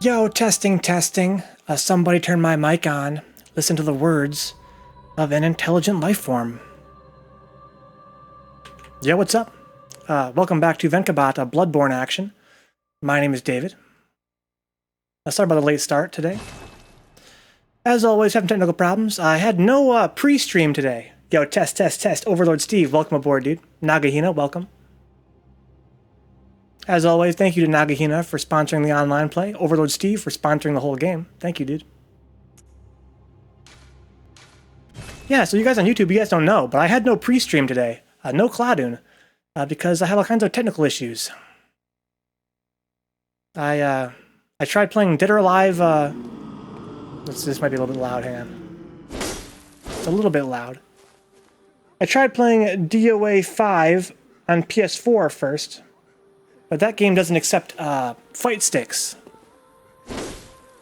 Yo, testing, testing. Somebody turn my mic on. Listen to the words of an intelligent life form. Yo, what's up? Welcome back to Vencabot, Bloodborne action. My name is David. Sorry about the late start today. As always, having technical problems. I had no pre-stream today. Yo, test, test, test. Overlord Steve, welcome aboard, dude. Nagahina, welcome. As always, thank you to Nagahina for sponsoring the online play. Overlord Steve for sponsoring the whole game. Thank you, dude. Yeah, so you guys on YouTube, you guys don't know, but I had no pre-stream today. No Cloudun, because I had all kinds of technical issues. I tried playing Dead or Alive. This might be a little bit loud, hang on. It's a little bit loud. I tried playing DOA 5 on PS4 first, but that game doesn't accept fight sticks.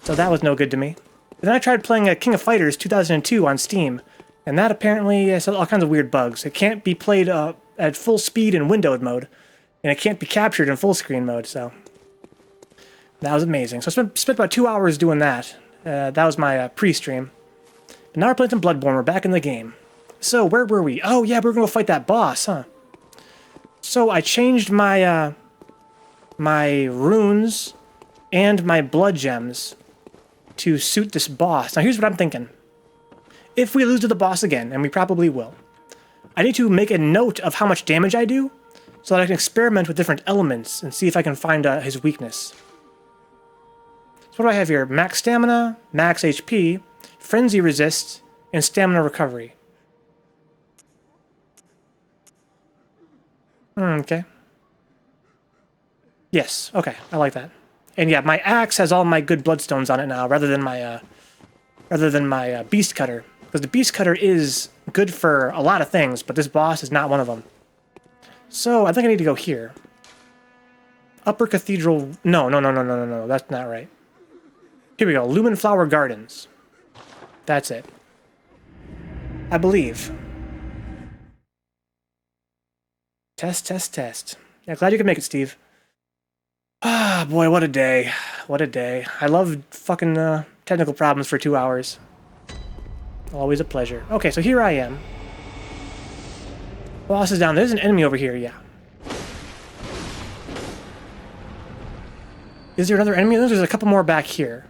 So that was no good to me. And then I tried playing King of Fighters 2002 on Steam, and that apparently has all kinds of weird bugs. It can't be played at full speed in windowed mode, and it can't be captured in full screen mode, so that was amazing. So I spent about 2 hours doing that. That was my pre-stream. But now we're playing some Bloodborne. We're back in the game. So where were we? Oh yeah, we were gonna go fight that boss, huh? So I changed my my runes and my blood gems to suit this boss. Now here's what I'm thinking. If we lose to the boss again, and we probably will, I need to make a note of how much damage I do so that I can experiment with different elements and see if I can find his weakness. So what do I have here? Max stamina, max HP, frenzy resist, and stamina recovery. Okay. Yes, okay, I like that. And yeah, my axe has all my good bloodstones on it now, rather than my beast cutter, because the beast cutter is good for a lot of things, but this boss is not one of them. So I think I need to go here. Upper Cathedral. No, that's not right. Here we go. Lumen Flower Gardens. That's it. I believe. Test, test, test. Yeah, glad you could make it, Steve. Ah, boy, what a day. What a day. I love fucking technical problems for 2 hours. Always a pleasure. Okay, so here I am. Boss is down. There's an enemy over here, yeah. Is there another enemy? There's a couple more back here.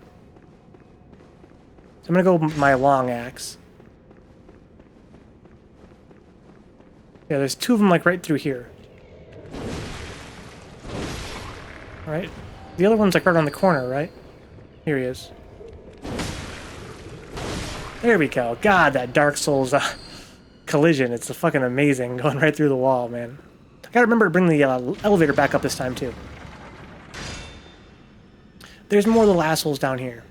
So I'm gonna go with my long axe. Yeah, there's two of them like right through here. Right? The other one's like right around the corner, right? Here he is. There we go. God, that Dark Souls collision. It's fucking amazing going right through the wall, man. I gotta remember to bring the elevator back up this time, too. There's more little assholes down here.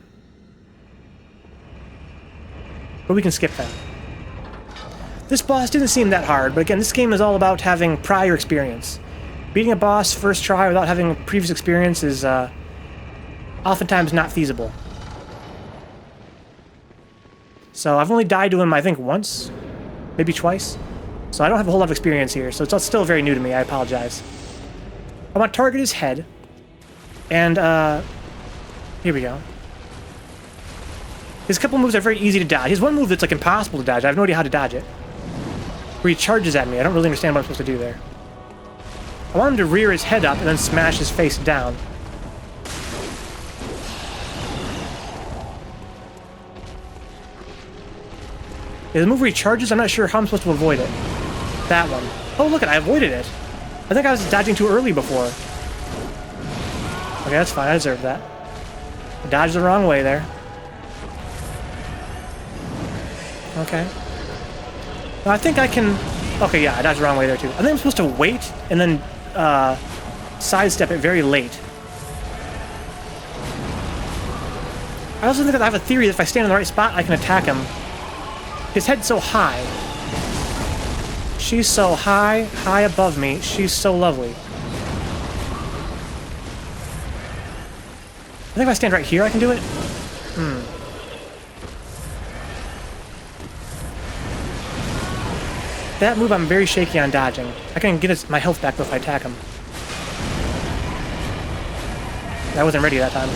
But we can skip them. This boss didn't seem that hard, but again, this game is all about having prior experience. Beating a boss first try without having previous experience is oftentimes not feasible. So I've only died to him, I think, once, maybe twice. So I don't have a whole lot of experience here, so it's still very new to me. I apologize. I want to target his head, and here we go. His couple moves are very easy to dodge. His one move that's like impossible to dodge. I have no idea how to dodge it. Where he charges at me. I don't really understand what I'm supposed to do there. I want him to rear his head up and then smash his face down. The move where he charges, I'm not sure how I'm supposed to avoid it. That one. Oh, look, I avoided it. I think I was dodging too early before. Okay, that's fine. I deserve that. I dodged the wrong way there. Okay. Now, I think I can... Okay, yeah, I dodged the wrong way there, too. I think I'm supposed to wait and then sidestep it very late. I also think that I have a theory that if I stand in the right spot, I can attack him. His head's so high. She's so high, high above me. She's so lovely. I think if I stand right here, I can do it. That move I'm very shaky on dodging. I can get my health back if I attack him. I wasn't ready that time.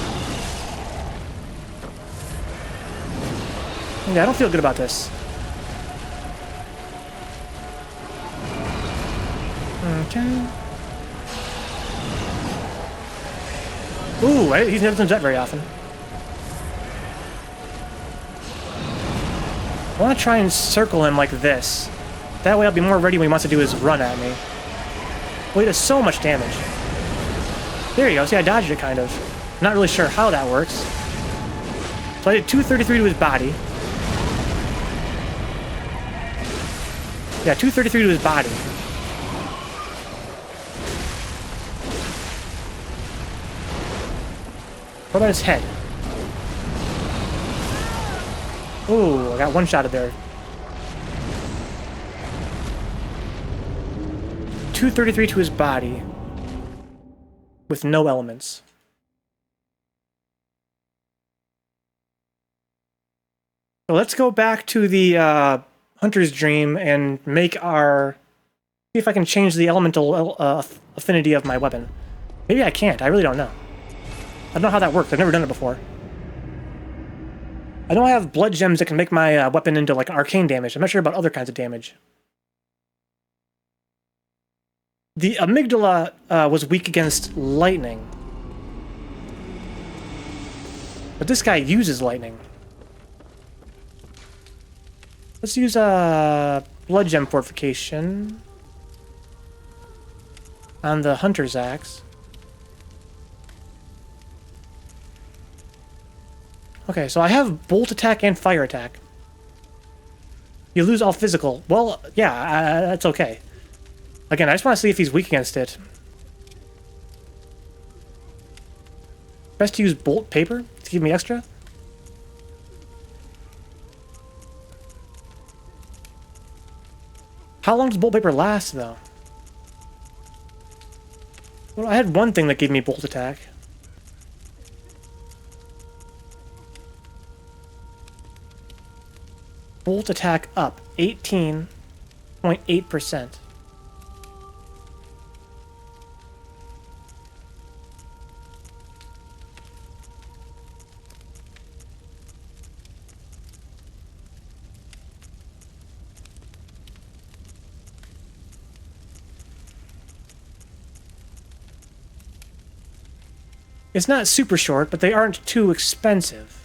Yeah, I don't feel good about this. Okay. Ooh, he never does that very often. I want to try and circle him like this. That way I'll be more ready when he wants to do his run at me. Well, he does so much damage. There you go. See, I dodged it, kind of. Not really sure how that works. So I did 233 to his body. Yeah, 233 to his body. What about his head? Ooh, I got one shot at there. 233 to his body. With no elements. So let's go back to the Hunter's Dream and make our... See if I can change the elemental affinity of my weapon. Maybe I can't. I really don't know. I don't know how that works. I've never done it before. I know I have blood gems that can make my weapon into, like, arcane damage. I'm not sure about other kinds of damage. The amygdala was weak against lightning. But this guy uses lightning. Let's use blood gem fortification on the Hunter's Axe. Okay, so I have bolt attack and fire attack. You lose all physical. Well, yeah, that's okay. Again, I just want to see if he's weak against it. Best to use bolt paper to give me extra? How long does bolt paper last, though? Well, I had one thing that gave me bolt attack. Bolt attack up, 18.8%. It's not super short, but they aren't too expensive.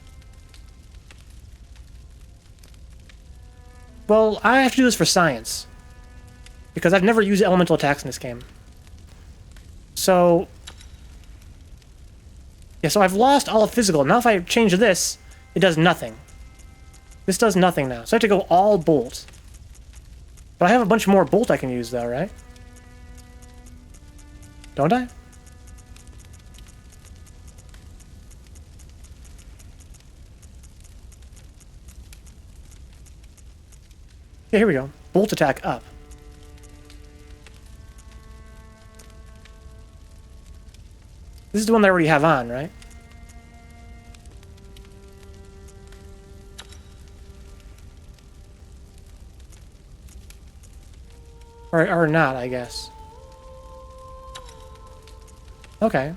Well, I have to do this for science. Because I've never used elemental attacks in this game. So... yeah, so I've lost all of physical. Now if I change this, it does nothing. This does nothing now. So I have to go all bolt. But I have a bunch more bolt I can use, though, right? Don't I? Yeah, here we go. Bolt attack up. This is the one that I already have on, right? Or not, I guess. Okay.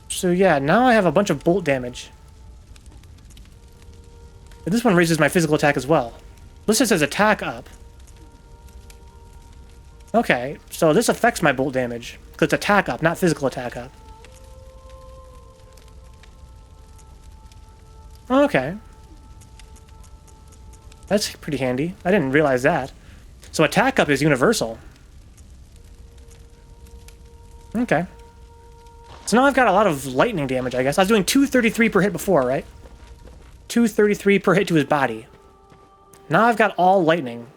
So yeah, now I have a bunch of bolt damage. But this one raises my physical attack as well. This just says attack up. Okay, so this affects my bolt damage. Because it's attack up, not physical attack up. Okay. That's pretty handy. I didn't realize that. So attack up is universal. Okay. So now I've got a lot of lightning damage, I guess. I was doing 233 per hit before, right? 233 per hit to his body. Now I've got all lightning.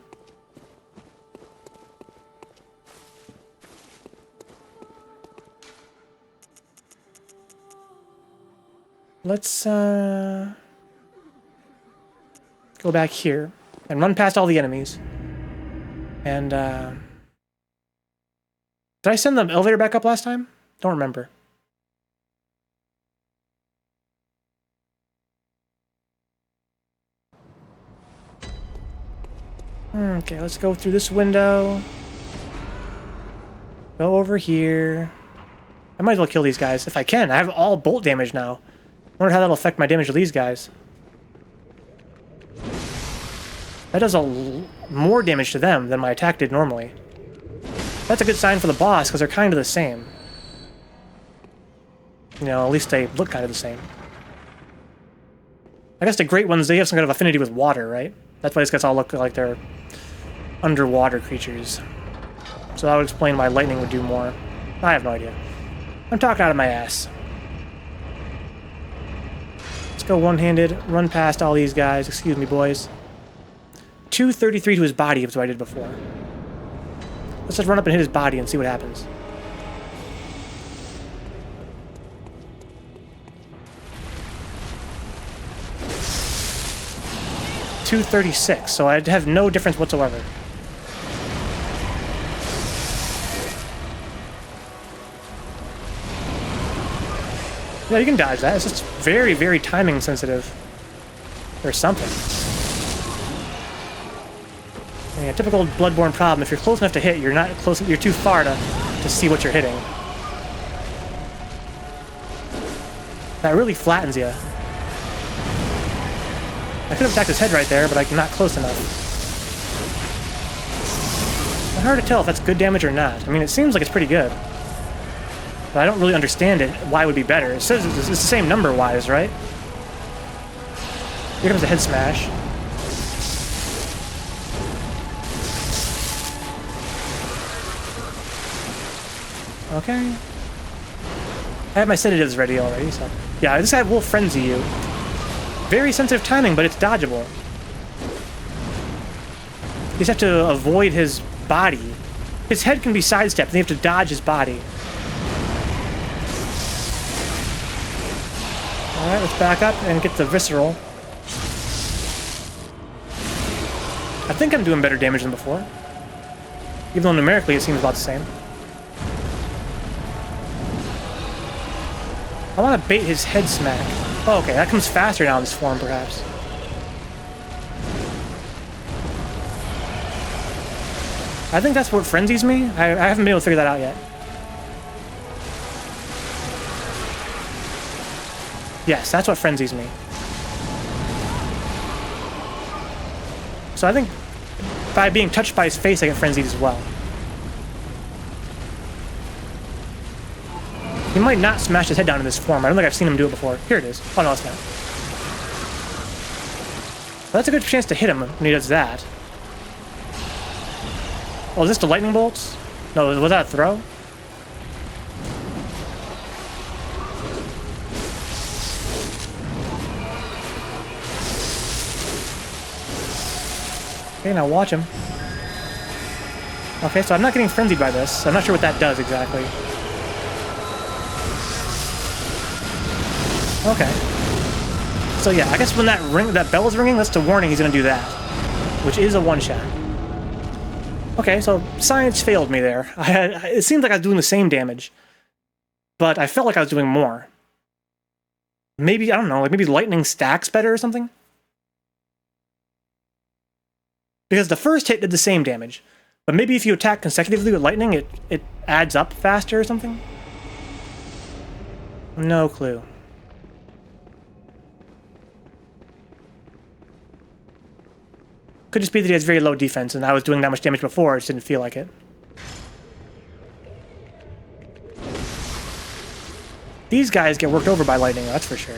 Let's go back here and run past all the enemies. And did I send the elevator back up last time? Don't remember. Okay, let's go through this window. Go over here. I might as well kill these guys if I can. I have all bolt damage now. Wonder how that'll affect my damage to these guys. That does more damage to them than my attack did normally. That's a good sign for the boss, because they're kind of the same. You know, at least they look kind of the same. I guess the great ones, they have some kind of affinity with water, right? That's why these guys all look like they're underwater creatures. So that would explain why lightning would do more. I have no idea. I'm talking out of my ass. Let's go one-handed, run past all these guys. Excuse me, boys. 233 to his body is what I did before. Let's just run up and hit his body and see what happens. .236, so I'd have no difference whatsoever. Yeah, you can dodge that. It's just very, very timing sensitive. Or something. Yeah, typical Bloodborne problem. If you're close enough to hit, you're not close. You're too far to see what you're hitting. That really flattens you. I could have attacked his head right there, but I'm not close enough. It's hard to tell if that's good damage or not. I mean, it seems like it's pretty good. But I don't really understand it, why it would be better. It says it's the same number-wise, right? Here comes the head smash. Okay. I have my sedatives ready already, so... Yeah, this guy will frenzy you. Very sensitive timing, but it's dodgeable. You just have to avoid his body. His head can be sidestepped, and you have to dodge his body. Alright, let's back up and get the visceral. I think I'm doing better damage than before. Even though numerically it seems about the same. I want to bait his head smack. Oh, okay, that comes faster now in this form, perhaps. I think that's what frenzies me. I haven't been able to figure that out yet. Yes, that's what frenzies me. So I think by being touched by his face, I get frenzied as well. He might not smash his head down in this form. I don't think I've seen him do it before. Here it is. Oh, no, it's not. Well, that's a good chance to hit him when he does that. Oh, is this the lightning bolts? No, was that a throw? Okay, now watch him. Okay, so I'm not getting frenzied by this. I'm not sure what that does exactly. Okay. So yeah, I guess when that bell is ringing, that's a warning he's gonna do that. Which is a one-shot. Okay, so science failed me there. It seemed like I was doing the same damage. But I felt like I was doing more. Maybe, I don't know, like maybe lightning stacks better or something? Because the first hit did the same damage. But maybe if you attack consecutively with lightning, it adds up faster or something? No clue. Could just be that he has very low defense, and I was doing that much damage before, I just didn't feel like it. These guys get worked over by lightning, that's for sure.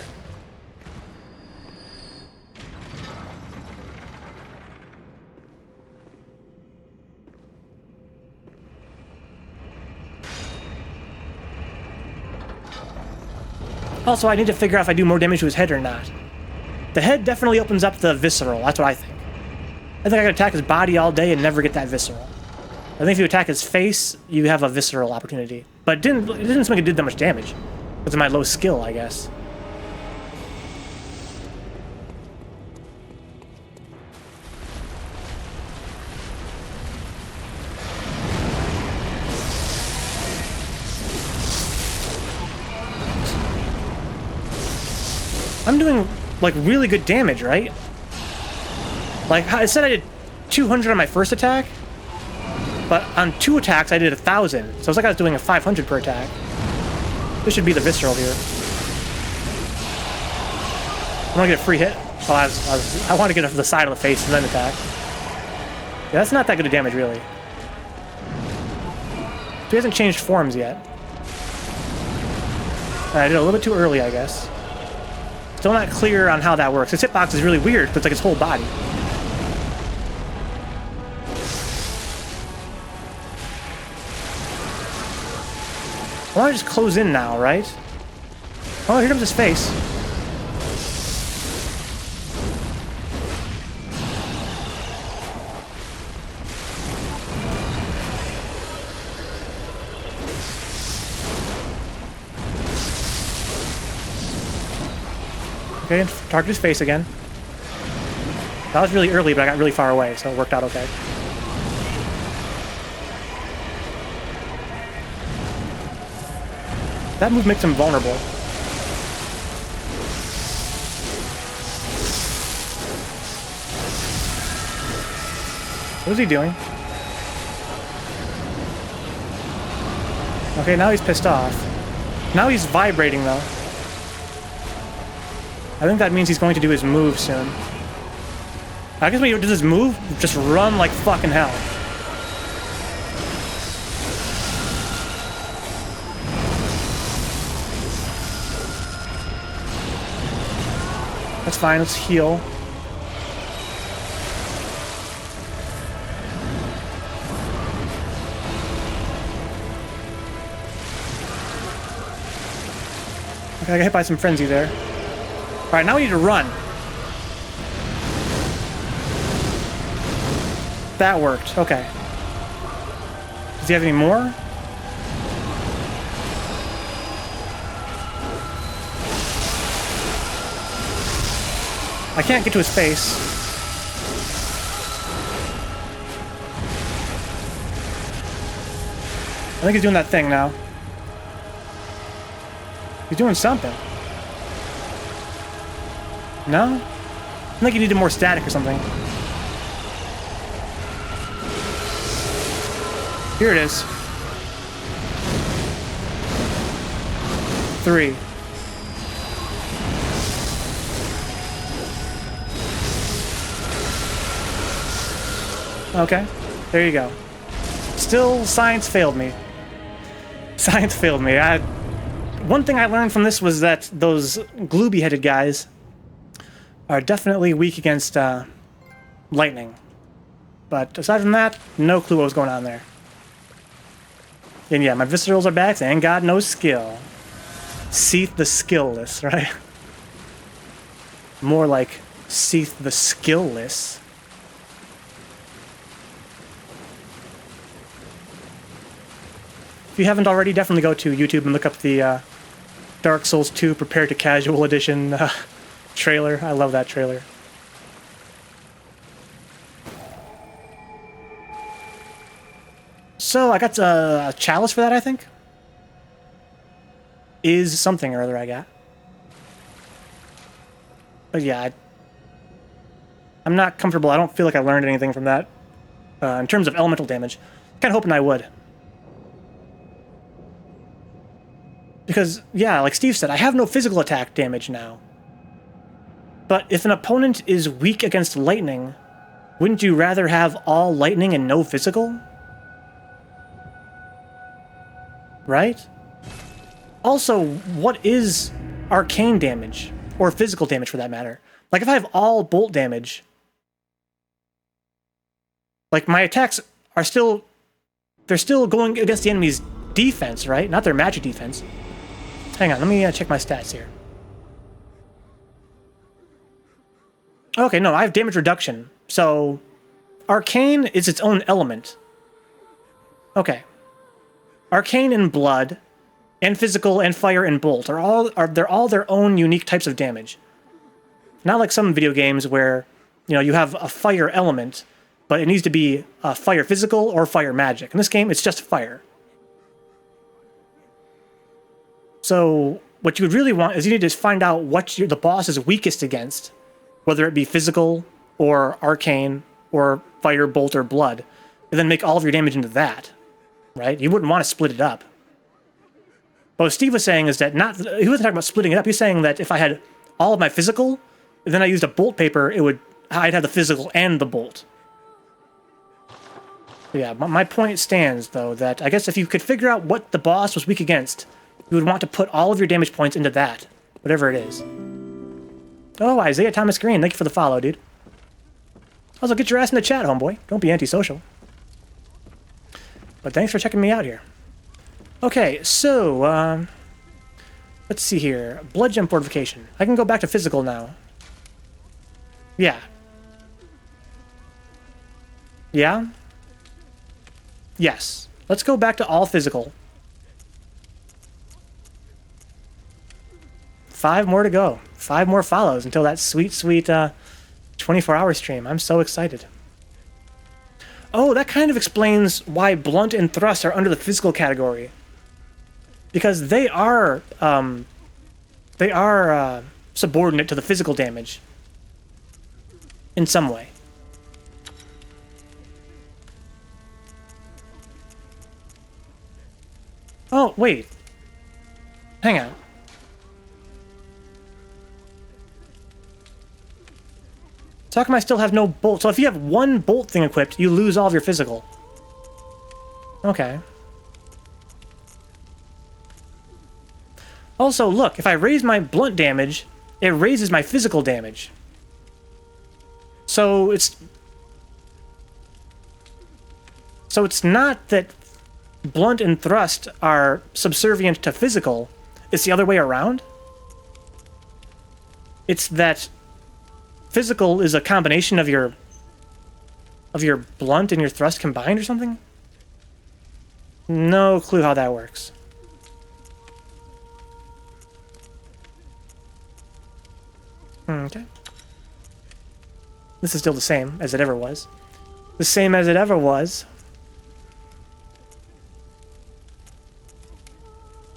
Also, I need to figure out if I do more damage to his head or not. The head definitely opens up the visceral, that's what I think. I think I can attack his body all day and never get that visceral. I think if you attack his face, you have a visceral opportunity. But it didn't seem like it did that much damage. Because of my low skill, I guess. I'm doing, like, really good damage, right? Like, I said I did 200 on my first attack, but on 2 attacks I did 1,000. So it's like I was doing a 500 per attack. This should be the visceral here. I want to get a free hit. Oh, I want to get off the side of the face and then attack. Yeah, that's not that good of damage, really. He hasn't changed forms yet. I did it a little bit too early, I guess. Still not clear on how that works. His hitbox is really weird, but it's like his whole body. I want to just close in now, right? Oh, here comes his face. Okay, target his face again. That was really early, but I got really far away, so it worked out okay. That move makes him vulnerable. What is he doing? Okay, now he's pissed off. Now he's vibrating, though. I think that means he's going to do his move soon. I guess when he does his move, just run like fucking hell. That's fine, let's heal. Okay, I got hit by some frenzy there. Alright, now we need to run. That worked, okay. Does he have any more? I can't get to his face. I think he's doing that thing now. He's doing something. No? I think he needed more static or something. Here it is. 3. Okay, there you go. Still, science failed me. Science failed me. One thing I learned from this was that those glooby-headed guys are definitely weak against lightning. But aside from that, no clue what was going on there. And yeah, my viscerals are back, and God knows skill. Seath the skillless, right? More like Seath the skillless. If you haven't already, definitely go to YouTube and look up the Dark Souls 2 Prepare to Casual Edition trailer. I love that trailer. So, I got a chalice for that, I think? Is something or other I got. But yeah, I'm not comfortable. I don't feel like I learned anything from that. In terms of elemental damage. Kinda hoping I would. Because, yeah, like Steve said, I have no physical attack damage now. But if an opponent is weak against lightning, wouldn't you rather have all lightning and no physical? Right? Also, what is arcane damage? Or physical damage, for that matter? Like, if I have all bolt damage, like, my attacks are still... They're still going against the enemy's defense, right? Not their magic defense. Hang on, let me check my stats here. Okay, no, I have damage reduction. So, arcane is its own element. Okay. Arcane and blood, and physical, and fire and bolt they're all their own unique types of damage. Not like some video games where, you know, you have a fire element, but it needs to be fire physical or fire magic. In this game, it's just fire. So, what you would really want is you need to find out what the boss is weakest against, whether it be physical, or arcane, or fire, bolt, or blood, and then make all of your damage into that, right? You wouldn't want to split it up. But what Steve was saying is that he wasn't talking about splitting it up, he's saying that if I had all of my physical, then I used a bolt paper, I'd have the physical and the bolt. Yeah, my point stands, though, that I guess if you could figure out what the boss was weak against, you would want to put all of your damage points into that, whatever it is. Oh, Isaiah Thomas Green, thank you for the follow, dude. Also, get your ass in the chat, homeboy. Don't be antisocial. But thanks for checking me out here. Okay, so, let's see here. Blood gem fortification. I can go back to physical now. Yeah. Yeah? Yes. Let's go back to all physical. 5 more to go. 5 more follows until that sweet, sweet 24-hour stream. I'm so excited. Oh, that kind of explains why blunt and thrust are under the physical category. Because they are subordinate to the physical damage. In some way. Oh, wait. Hang on. So how come I still have no bolt? So if you have one bolt thing equipped, you lose all of your physical. Okay. Also, look, if I raise my blunt damage, it raises my physical damage. So it's not that blunt and thrust are subservient to physical. It's the other way around. It's that physical is a combination of your blunt and your thrust combined or something? No clue how that works. Okay. This is still the same as it ever was. The same as it ever was.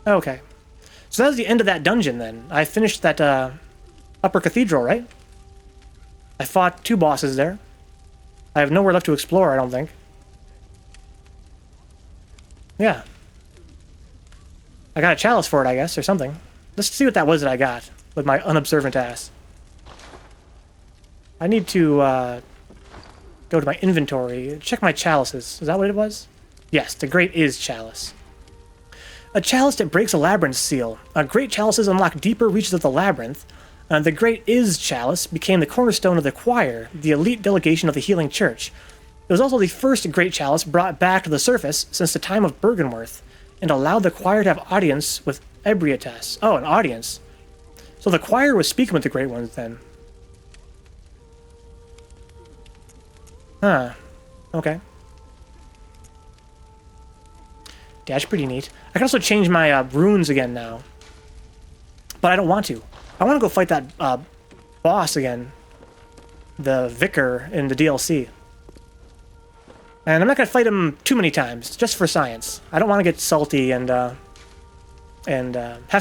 Okay. So that was the end of that dungeon then. I finished that upper cathedral, right? I fought 2 bosses there. I have nowhere left to explore, I don't think. Yeah. I got a chalice for it, I guess, or something. Let's see what that was that I got with my unobservant ass. I need to go to my inventory, check my chalices. Is that what it was? Yes, the Great Is Chalice. A chalice that breaks a labyrinth seal. Great chalices unlock deeper reaches of the labyrinth. The Great Is Chalice became the cornerstone of the choir, the elite delegation of the Healing Church. It was also the first Great Chalice brought back to the surface since the time of Bergenworth, and allowed the choir to have audience with Ebrietas. Oh, an audience. So the choir was speaking with the Great Ones then. Huh. Okay. That's pretty neat. I can also change my runes again now. But I don't want to. I want to go fight that boss again. The Vicar in the DLC. And I'm not going to fight him too many times, just for science. I don't want to get salty and have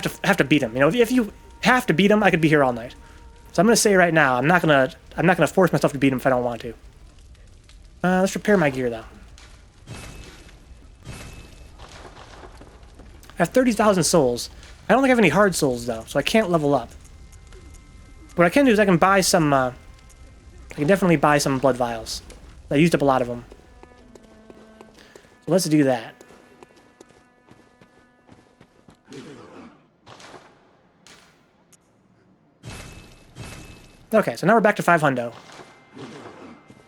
to beat him. You know, if you have to beat him, I could be here all night. So I'm going to say right now, I'm not going to force myself to beat him if I don't want to. Let's repair my gear though. I have 30,000 souls. I don't think I have any hard souls though, so I can't level up. What I can do is I can buy some, I can definitely buy some blood vials. I used up a lot of them. So let's do that. Okay, so now we're back to 500.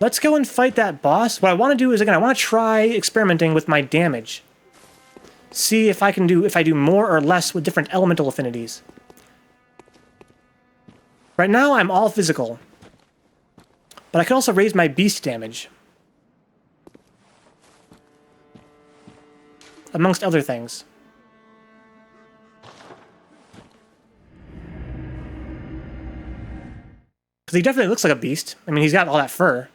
Let's go and fight that boss. What I want to do is, again, I want to try experimenting with my damage. See if I can do, if I do more or less with different elemental affinities. Right now, I'm all physical. But I can also raise my beast damage. Amongst other things. Because he definitely looks like a beast. I mean, he's got all that fur.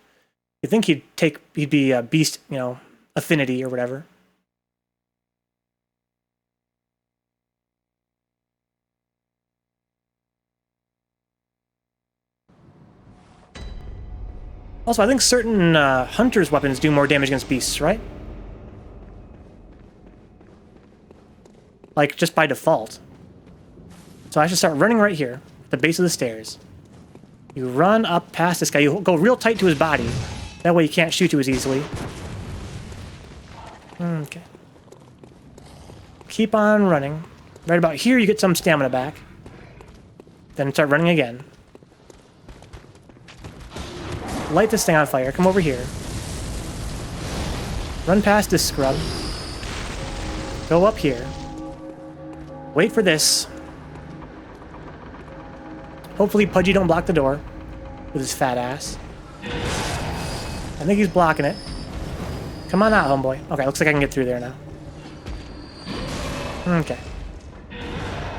You'd think he'd be a beast, you know, affinity or whatever. Also, I think certain hunters' weapons do more damage against beasts, right? Like, just by default. So I should start running right here, at the base of the stairs. You run up past this guy. You go real tight to his body. That way he can't shoot you as easily. Okay. Keep on running. Right about here, you get some stamina back. Then start running again. Light this thing on fire. Come over here. Run past this scrub. Go up here. Wait for this. Hopefully Pudgy don't block the door with his fat ass. I think he's blocking it. Come on out, homeboy. Okay, looks like I can get through there now. Okay.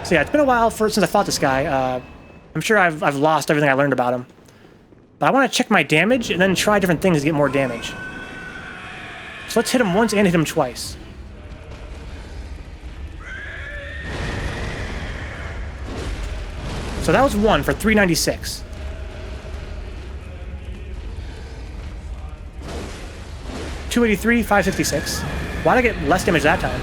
So yeah, it's been a while since I fought this guy. I'm sure I've lost everything I learned about him. But I want to check my damage and then try different things to get more damage. So let's hit him once and hit him twice. So that was 1 for 396. $283, 566. Why'd I get less damage that time?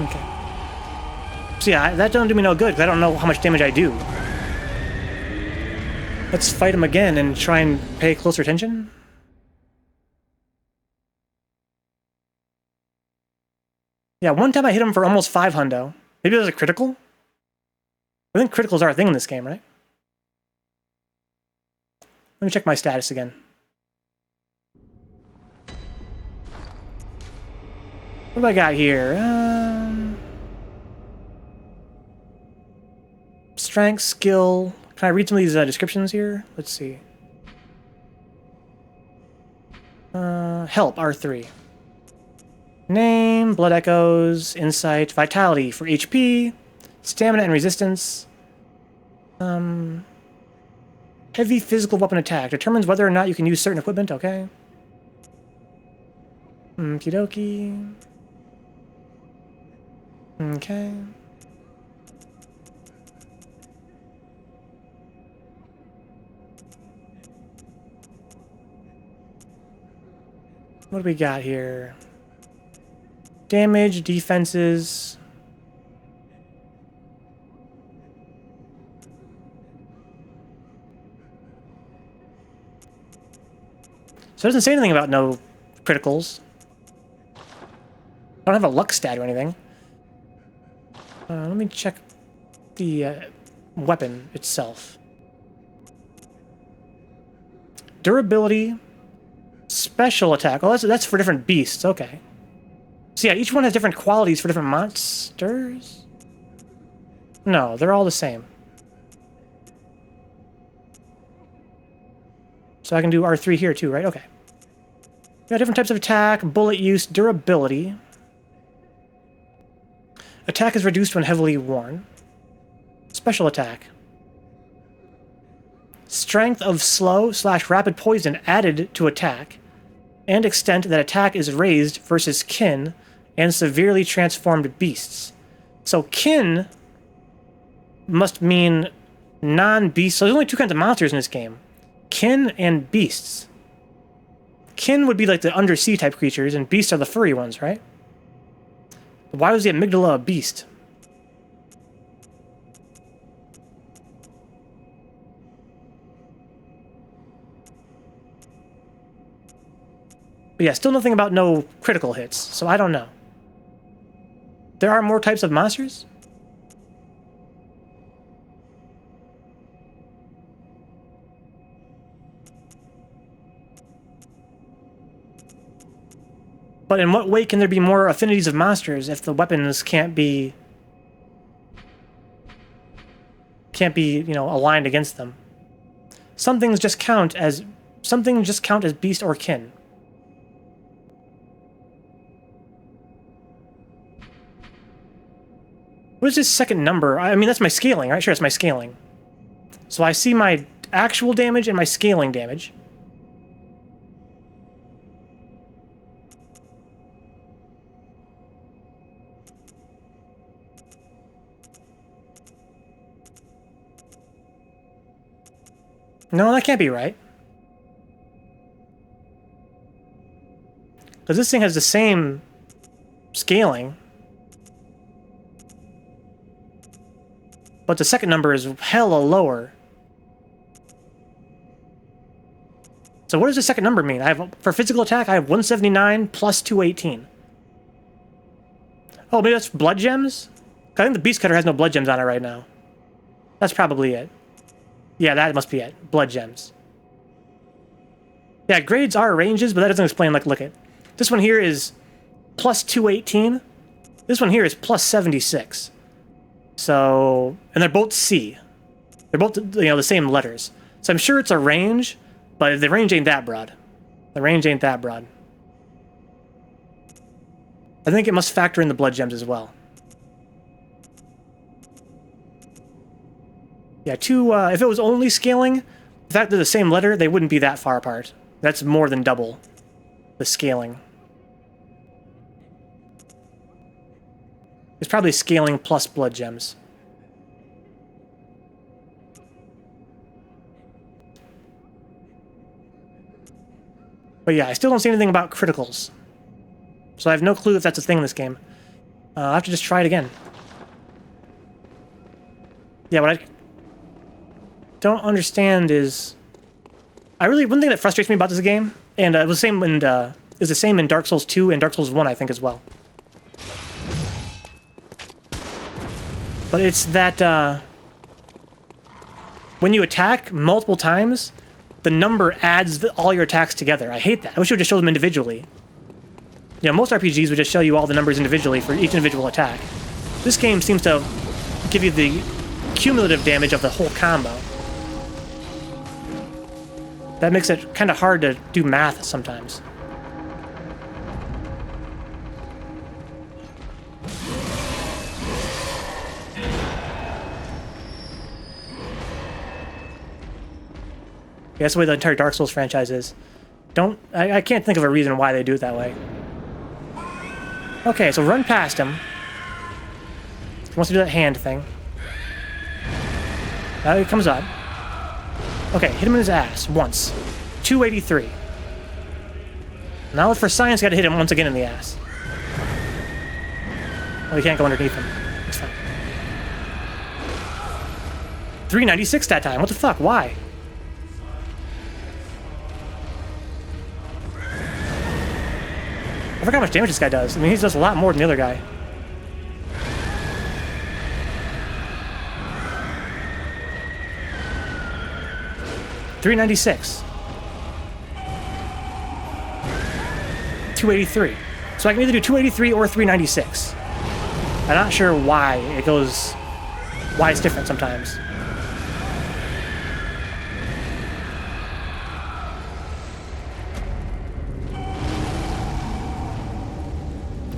Okay. So yeah, that doesn't do me no good because I don't know how much damage I do. Let's fight him again and try and pay closer attention. Yeah, one time I hit him for almost 5 hundo. Maybe it was a critical? I think criticals are a thing in this game, right? Let me check my status again. What do I got here? Strength, skill. Can I read some of these descriptions here? Let's see. Help, R3. Name, blood echoes, insight, vitality for HP, stamina and resistance. Heavy physical weapon attack. Determines whether or not you can use certain equipment, okay. Okie dokie. Okay. What do we got here? Damage, defenses. So it doesn't say anything about no criticals. I don't have a luck stat or anything. Let me check the weapon itself. Durability. Special attack. Oh, that's for different beasts. Okay. So yeah, each one has different qualities for different monsters? No, they're all the same. So I can do R3 here too, right? Okay. Yeah, different types of attack, bullet use, durability. Attack is reduced when heavily worn. Special attack. Strength of slow/rapid poison added to attack, and extent that attack is raised versus kin and severely transformed beasts. So kin must mean non-beast. So there's only two kinds of monsters in this game. Kin and beasts. Kin would be like the undersea type creatures, and beasts are the furry ones, right? Why was the amygdala a beast? But yeah, still nothing about no critical hits, so I don't know. There are more types of monsters? But in what way can there be more affinities of monsters if the weapons can't be, you know, aligned against them? Some things just count as beast or kin. What is this second number? I mean, that's my scaling, right? Sure, it's my scaling. So I see my actual damage and my scaling damage. No, that can't be right. Because this thing has the same scaling. But the second number is hella lower. So what does the second number mean? For physical attack, I have 179 plus 218. Oh, maybe that's blood gems? I think the beast cutter has no blood gems on it right now. That's probably it. Yeah, that must be it. Blood gems. Yeah, grades are ranges, but that doesn't explain, like, look at. This one here is plus 218. This one here is plus 76. So, and they're both C. They're both, the same letters. So I'm sure it's a range, but the range ain't that broad. The range ain't that broad. I think it must factor in the blood gems as well. Yeah, if it was only scaling, the fact they're the same letter, they wouldn't be that far apart. That's more than double the scaling. It's probably scaling plus blood gems. But yeah, I still don't see anything about criticals. So I have no clue if that's a thing in this game. I'll have to just try it again. Yeah, what I don't understand is... one thing that frustrates me about this game, and it was the same in Dark Souls 2 and Dark Souls 1, I think, as well. But it's that when you attack multiple times, the number adds all your attacks together. I hate that. I wish it would just show them individually. Most RPGs would just show you all the numbers individually for each individual attack. This game seems to give you the cumulative damage of the whole combo. That makes it kind of hard to do math sometimes. Yeah, that's the way the entire Dark Souls franchise is. I can't think of a reason why they do it that way. Okay, so run past him. He wants to do that hand thing. Now he comes up. Okay, hit him in his ass once. 283. Now for science, gotta hit him once again in the ass. Oh, you can't go underneath him. It's fine. 396 that time. What the fuck? Why? I forgot how much damage this guy does. I mean, he does a lot more than the other guy. $396. 283. So I can either do 283 or 396. I'm not sure why it's different sometimes.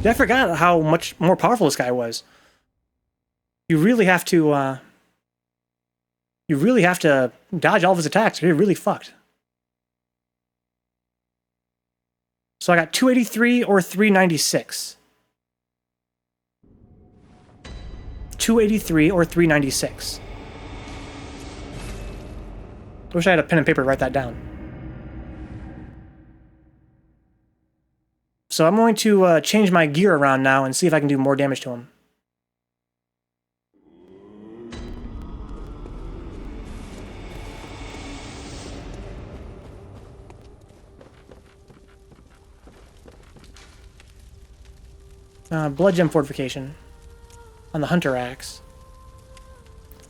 I forgot how much more powerful this guy was. You really have to dodge all of his attacks, or you're really fucked. So I got 283 or 396. 283 or 396. I wish I had a pen and paper to write that down. So I'm going to change my gear around now and see if I can do more damage to him. Blood gem fortification on the hunter axe.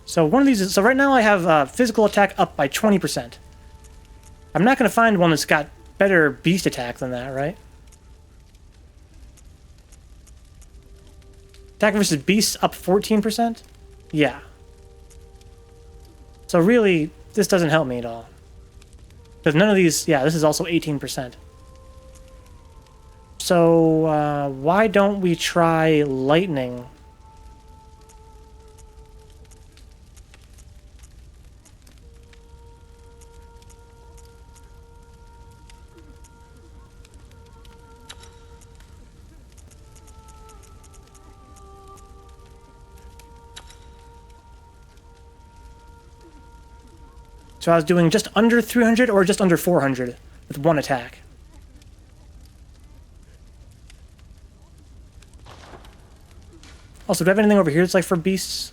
So one of these so right now I have physical attack up by 20%. I'm not going to find one that's got better beast attack than that, right? Attack versus beasts up 14%? Yeah. So really, this doesn't help me at all. Because none of these... Yeah, this is also 18%. So, why don't we try lightning? So I was doing just under 300 or just under 400 with one attack. Also, do I have anything over here that's like for beasts?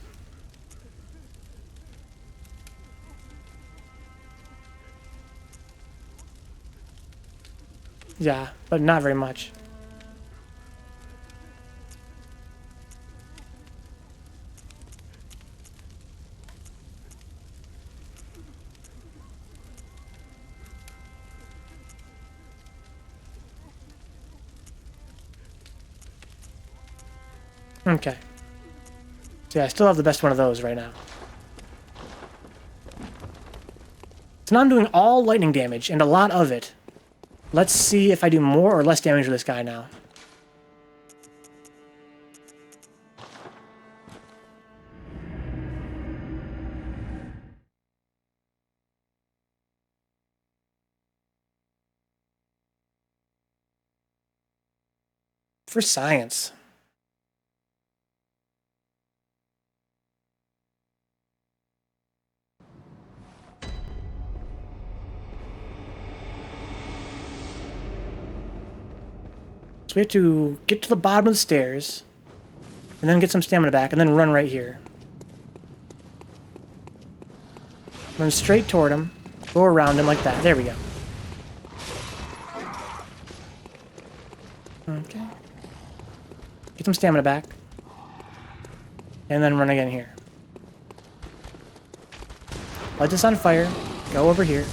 Yeah, but not very much. Okay. So yeah, I still have the best one of those right now. So now I'm doing all lightning damage, and a lot of it. Let's see if I do more or less damage to this guy now. For science. So we have to get to the bottom of the stairs, and then get some stamina back, and then run right here. Run straight toward him, go around him like that. There we go. Okay. Get some stamina back, and then run again here. Light this on fire, go over here.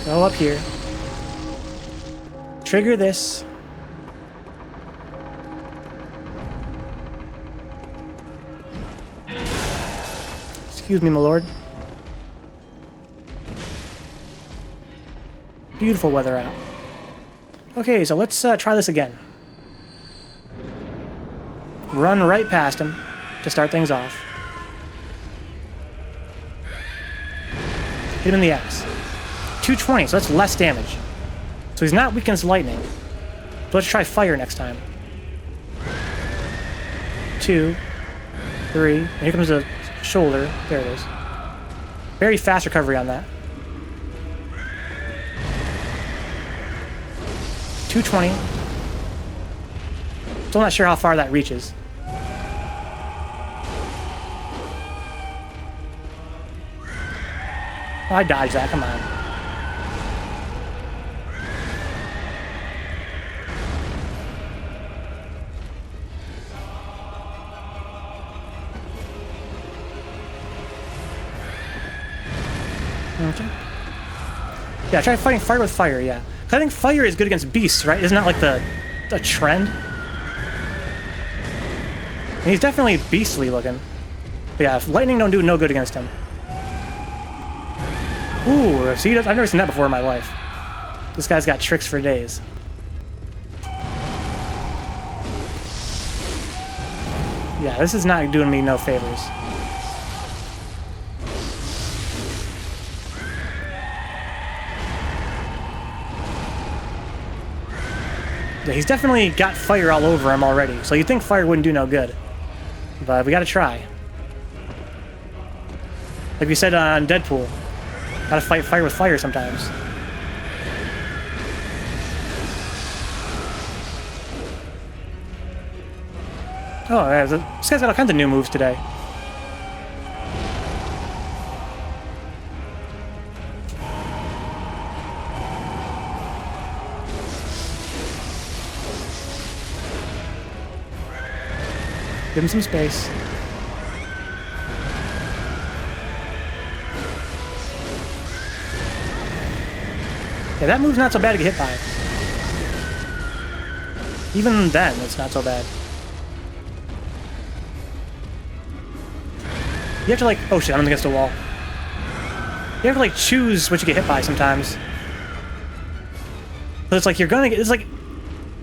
Go up here. Trigger this. Excuse me, my lord. Beautiful weather out. Okay, so let's try this again. Run right past him to start things off. Hit him in the ass. 220, so that's less damage. So he's not weak against lightning. So let's try fire next time. 2, 3, and here comes the shoulder. There it is. Very fast recovery on that. 220. Still not sure how far that reaches. Oh, I dodged that, come on. Okay. Yeah, try fighting fire with fire, yeah. I think fire is good against beasts, right? Isn't that like the trend? And he's definitely beastly looking. But yeah, lightning don't do no good against him. Ooh, see, I've never seen that before in my life. This guy's got tricks for days. Yeah, this is not doing me no favors. Yeah, he's definitely got fire all over him already, so you'd think fire wouldn't do no good. But we gotta try. Like we said on Deadpool, gotta fight fire with fire sometimes. Oh, yeah, this guy's got all kinds of new moves today. Give him some space. Yeah, that move's not so bad to get hit by. Even then, it's not so bad. You have to like... Oh shit, I'm against a wall. You have to like choose what you get hit by sometimes. So it's like you're gonna get... It's like...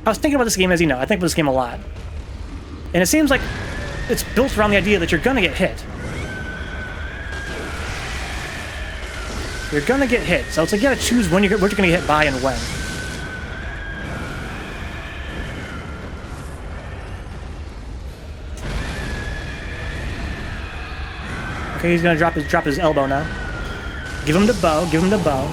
I was thinking about this game, as you know. I think about this game a lot. And it seems like it's built around the idea that you're gonna get hit. You're gonna get hit, so it's like you gotta choose when what you're gonna get hit by and when. Okay, he's gonna drop his elbow now. Give him the bow, give him the bow.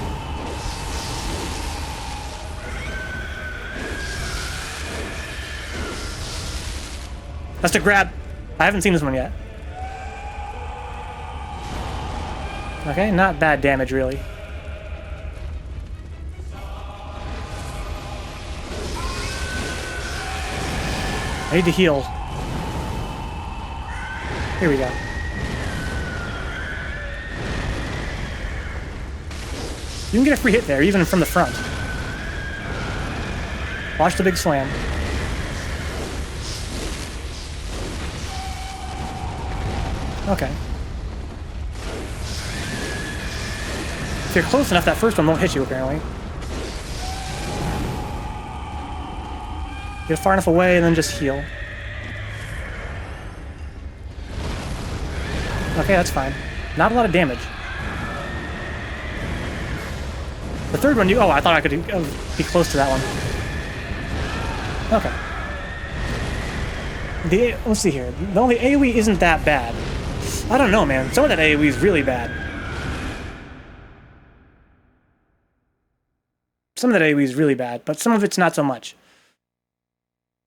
That's to grab. I haven't seen this one yet. Okay, not bad damage, really. I need to heal. Here we go. You can get a free hit there, even from the front. Watch the big slam. Okay. If you're close enough, that first one won't hit you, apparently. Get far enough away and then just heal. Okay, that's fine. Not a lot of damage. The third one, oh, I thought I could be close to that one. Okay. Let's see here. The only AoE isn't that bad. I don't know, man. Some of that AoE is really bad. Some of that AoE is really bad, but some of it's not so much.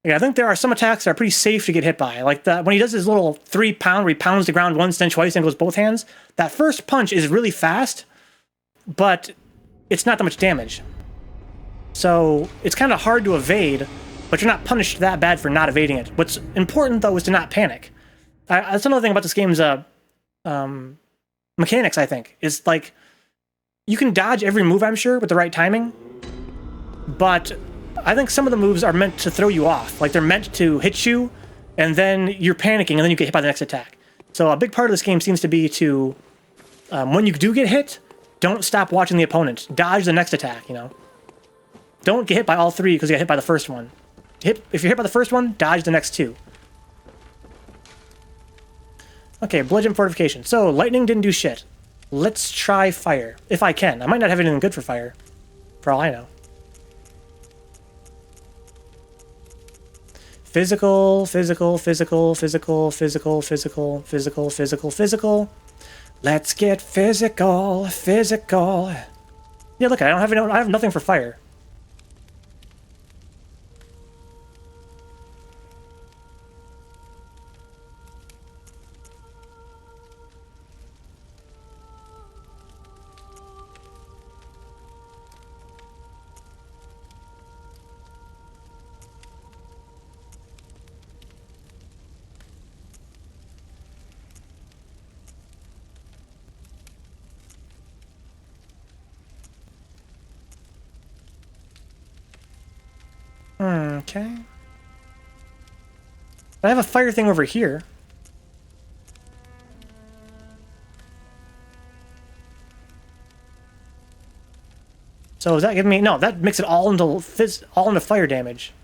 Yeah, I think there are some attacks that are pretty safe to get hit by. Like when he does his little 3 pound where he pounds the ground once, then twice, and goes both hands. That first punch is really fast, but it's not that much damage. So it's kind of hard to evade, but you're not punished that bad for not evading it. What's important, though, is to not panic. That's another thing about this game's mechanics, I think, is like you can dodge every move, I'm sure, with the right timing, but I think some of the moves are meant to throw you off. Like they're meant to hit you, and then you're panicking, and then you get hit by the next attack. So a big part of this game seems to be to, when you do get hit, don't stop watching the opponent. Dodge the next attack, you know? Don't get hit by all 3 because you got hit by the first one. If you're hit by the first one, dodge the next 2. Okay, bludgeon fortification. So, lightning didn't do shit. Let's try fire. If I can. I might not have anything good for fire. For all I know. Physical, physical, physical, physical, physical, physical, physical, physical, physical. Let's get physical, physical. Yeah, look, I have nothing for fire. Okay. I have a fire thing over here. So is that giving me... No, that makes it all into fire damage.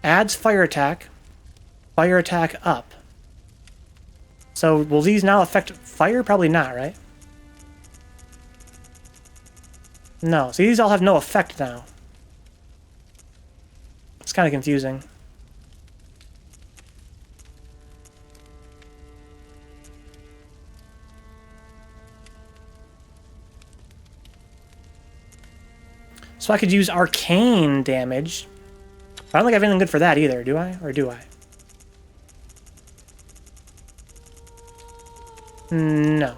Adds fire attack up. So will these now affect fire? Probably not, right? No, so these all have no effect now. It's kind of confusing. So I could use arcane damage. I don't think I have anything good for that either, do I? Or do I? No.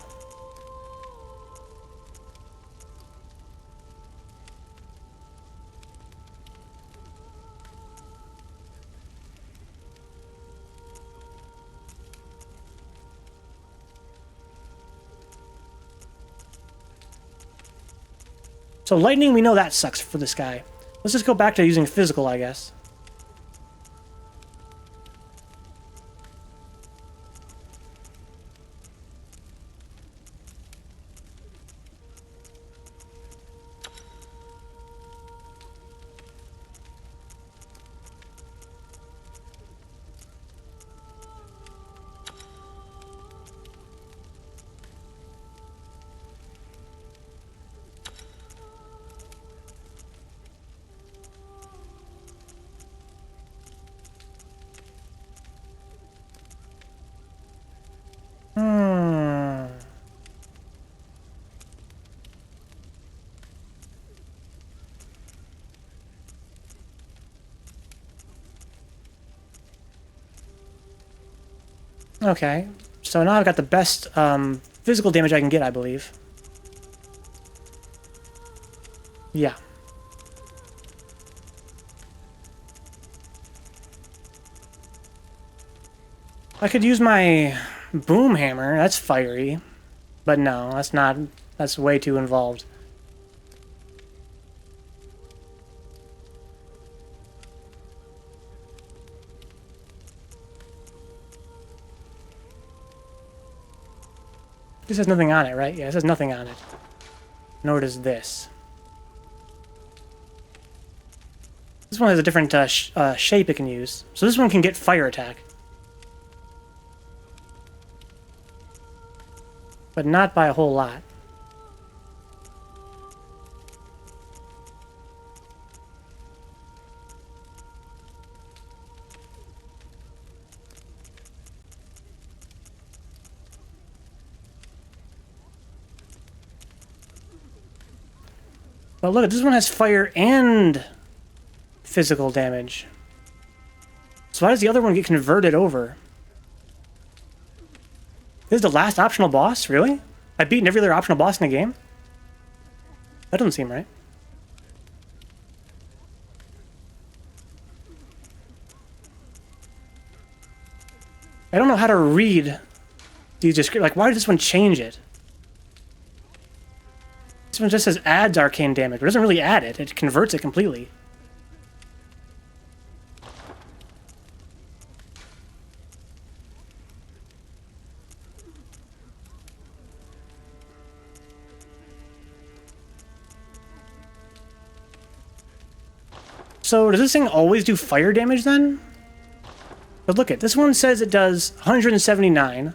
So lightning, we know that sucks for this guy. Let's just go back to using physical, I guess. Okay, so now I've got the best physical damage I can get, I believe. Yeah. I could use my boom hammer. That's fiery. But no, that's not... That's way too involved. This has nothing on it, right? Yeah, this has nothing on it. Nor does this. This one has a different shape it can use. So this one can get fire attack. But not by a whole lot. But look, this one has fire and physical damage. So why does the other one get converted over? This is the last optional boss? Really? I've beaten every other optional boss in the game? That doesn't seem right. I don't know how to read these descriptions. Like, why did this one change it? This one just says adds arcane damage, but it doesn't really add it. It converts it completely. So does this thing always do fire damage then? But look at this one says it does 179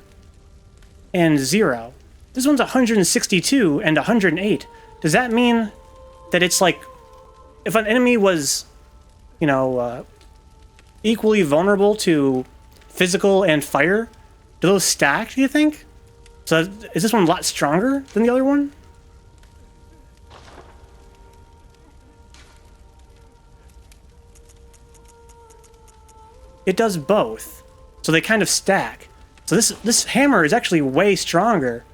and 0. This one's 162 and 108. Does that mean that it's like, if an enemy was, you know, equally vulnerable to physical and fire, do those stack, do you think? So is this one a lot stronger than the other one? It does both. So they kind of stack. So this hammer is actually way stronger,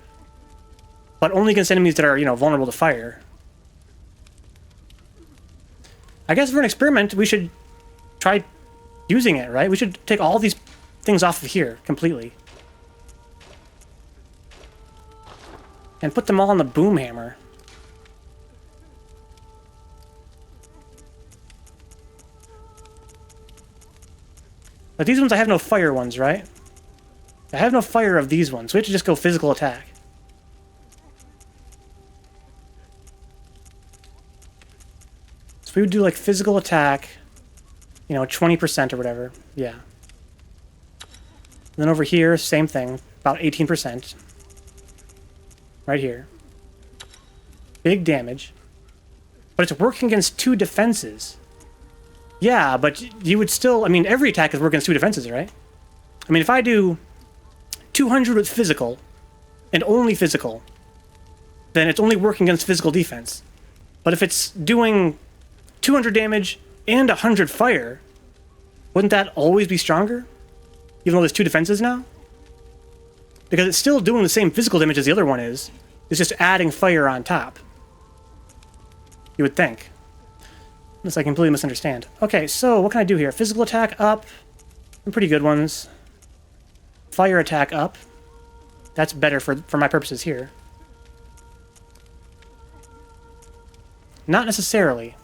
but only against enemies that are, you know, vulnerable to fire. I guess for an experiment, we should try using it, right? We should take all these things off of here completely. And put them all on the boom hammer. But these ones, I have no fire ones, right? I have no fire of these ones, so we have to just go physical attack. So we would do like physical attack, you know, 20% or whatever. Yeah. And then over here, same thing, about 18%. Right here. Big damage. But it's working against 2 defenses. Yeah, but you would still... I mean, every attack is working against 2 defenses, right? I mean, if I do 200 with physical, and only physical, then it's only working against physical defense. But if it's doing 200 damage and 100 fire, wouldn't that always be stronger? Even though there's 2 defenses now? Because it's still doing the same physical damage as the other one is. It's just adding fire on top. You would think. Unless I completely misunderstand. Okay, so what can I do here? Physical attack up. Some pretty good ones. Fire attack up. That's better for my purposes here. Not necessarily.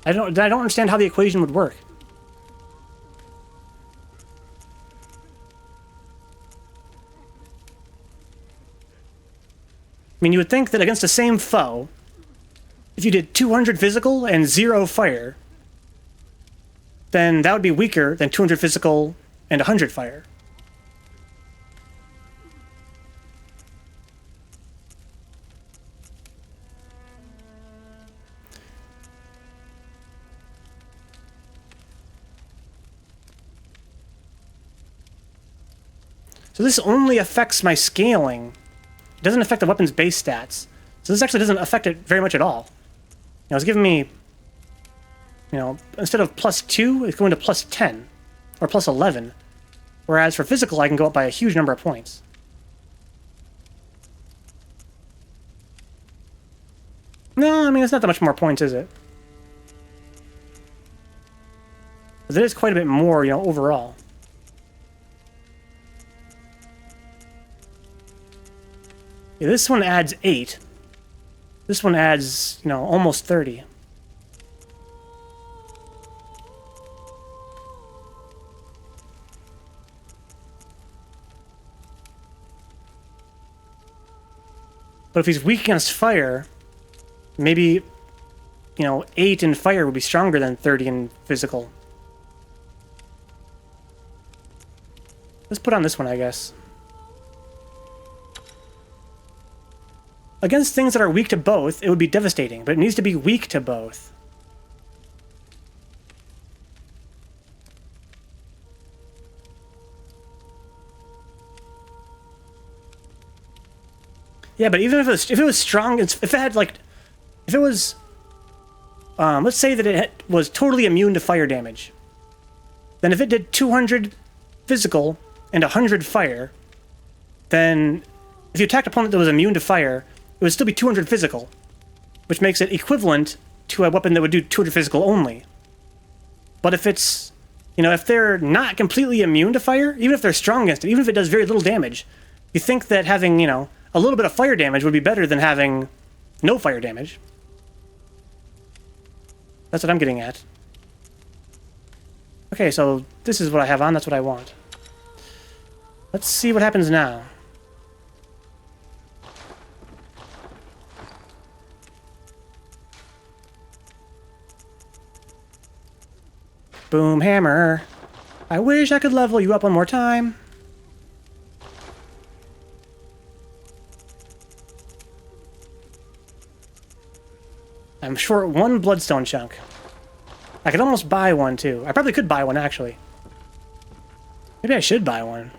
I don't understand how the equation would work. I mean, you would think that against the same foe, if you did 200 physical and 0 fire, then that would be weaker than 200 physical and 100 fire. So this only affects my scaling. It doesn't affect the weapon's base stats. So this actually doesn't affect it very much at all. You know, it's giving me, you know, instead of +2, it's going to +10. Or +11. Whereas for physical, I can go up by a huge number of points. No, I mean, it's not that much more points, is it? But it is quite a bit more, you know, overall. Yeah, this one adds 8. This one adds, you know, almost 30. But if he's weak against fire, maybe, you know, 8 in fire would be stronger than 30 in physical. Let's put on this one, I guess. Against things that are weak to both, it would be devastating, but it needs to be weak to both. Yeah, but even if it was strong, if it had like, if it was, let's say that it was totally immune to fire damage, then if it did 200 physical and 100 fire, then if you attacked an opponent that was immune to fire, it would still be 200 physical, which makes it equivalent to a weapon that would do 200 physical only. But if it's, you know, if they're not completely immune to fire, even if they're strong against it, even if it does very little damage, you think that having, you know, a little bit of fire damage would be better than having no fire damage. That's what I'm getting at. Okay, so this is what I have on, that's what I want. Let's see what happens now. Boom hammer. I wish I could level you up one more time. I'm short 1 bloodstone chunk. I could almost buy one, too. I probably could buy one, actually. Maybe I should buy one.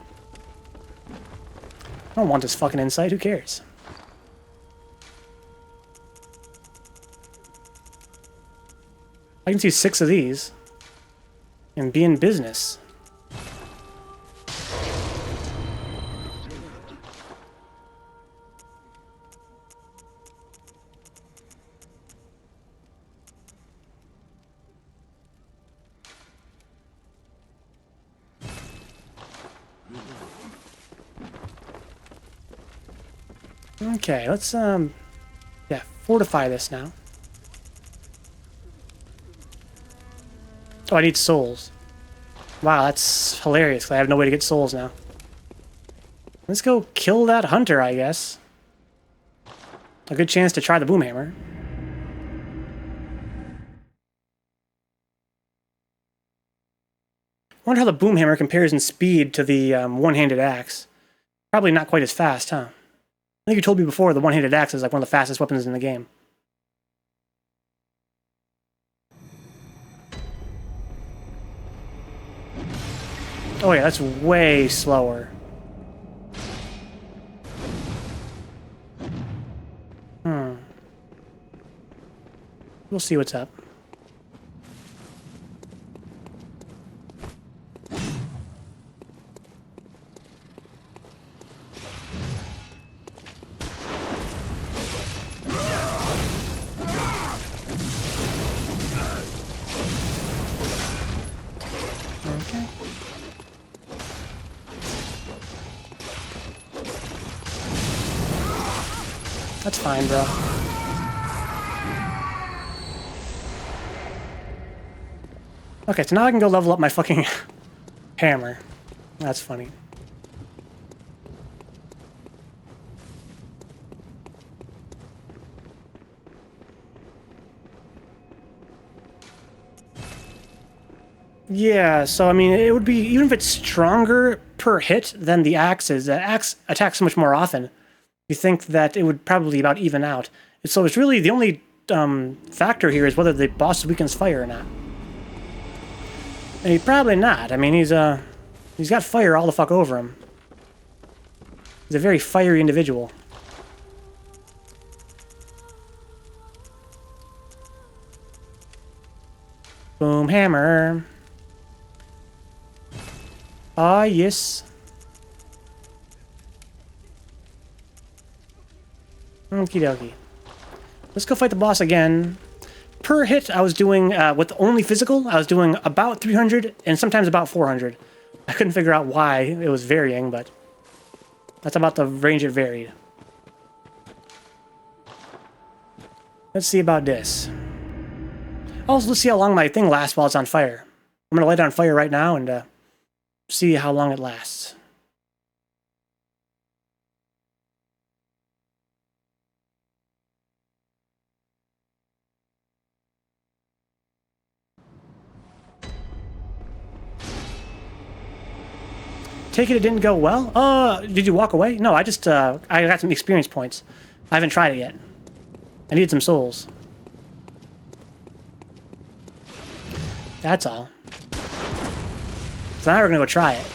I don't want this fucking insight. Who cares? I can see 6 of these and be in business. Okay, let's, yeah, fortify this now. Oh, I need souls. Wow, that's hilarious, 'cause I have no way to get souls now. Let's go kill that hunter, I guess. A good chance to try the boomhammer. I wonder how the boomhammer compares in speed to the one-handed axe. Probably not quite as fast, huh? I think you told me before the one-handed axe is like one of the fastest weapons in the game. Oh yeah, that's way slower. We'll see what's up. Okay. That's fine, bro. Okay, so now I can go level up my fucking hammer. That's funny. Yeah, so I mean, it would be, even if it's stronger per hit than the axe is, the axe attacks so much more often, you think that it would probably about even out. So it's really, the only factor here is whether the boss weakens fire or not. And he's probably not. I mean, he's got fire all the fuck over him. He's a very fiery individual. Boom hammer. Ah, yes. Okie dokie. Let's go fight the boss again. Per hit, I was doing, with only physical, I was doing about 300 and sometimes about 400. I couldn't figure out why it was varying, but that's about the range it varied. Let's see about this. Also, let's see how long my thing lasts while it's on fire. I'm going to light it on fire right now and see how long it lasts. Take it didn't go well? Did you walk away? No, I just, I got some experience points. I haven't tried it yet. I need some souls. That's all. So now we're gonna go try it.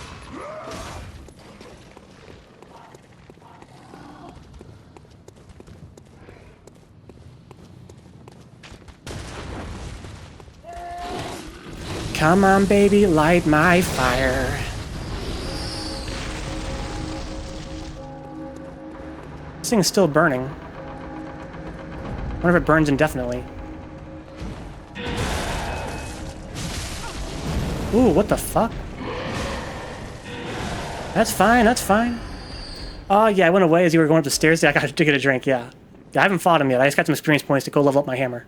Come on, baby, light my fire. This thing's still burning. I wonder if it burns indefinitely. Ooh, what the fuck? That's fine, that's fine. Oh, yeah, I went away as you were going up the stairs. Yeah, I got to get a drink, yeah. I haven't fought him yet. I just got some experience points to go level up my hammer.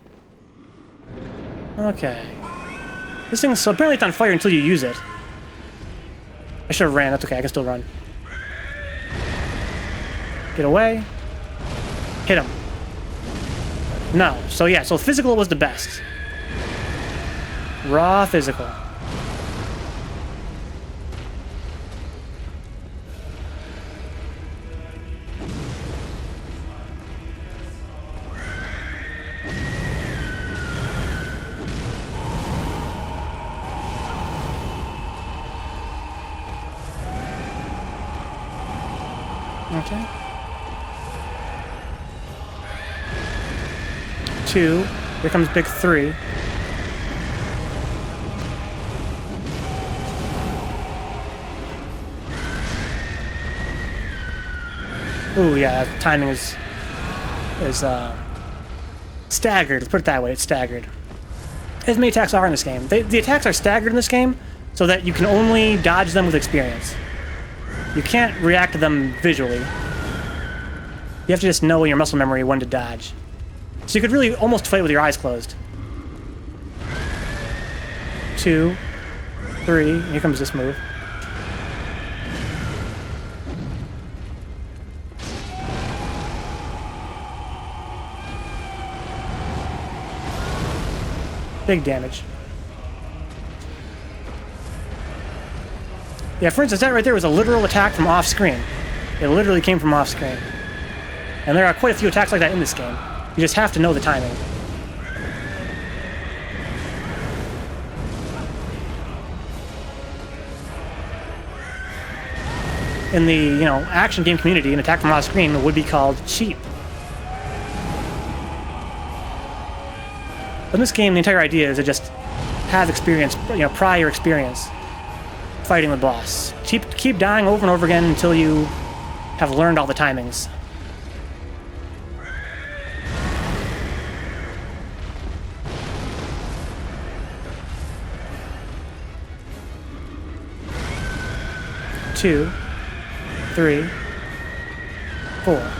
Okay. This thing's... So apparently it's on fire until you use it. I should have ran. That's okay, I can still run. Get away. Hit him. No. So yeah, so physical was the best. Raw physical. Okay. 2. Here comes big 3. Ooh, yeah, timing is staggered. Let's put it that way. It's staggered. As many attacks are in this game. The attacks are staggered in this game so that you can only dodge them with experience. You can't react to them visually. You have to just know in your muscle memory when to dodge. So you could really almost fight with your eyes closed. 2, 3, here comes this move. Big damage. Yeah, for instance, that right there was a literal attack from off-screen. It literally came from off-screen. And there are quite a few attacks like that in this game. You just have to know the timing. In the, action game community, an attack from off-screen would be called cheap. But in this game, the entire idea is to just have experience, prior experience fighting the boss. Keep dying over and over again until you have learned all the timings. Two, 3, 4.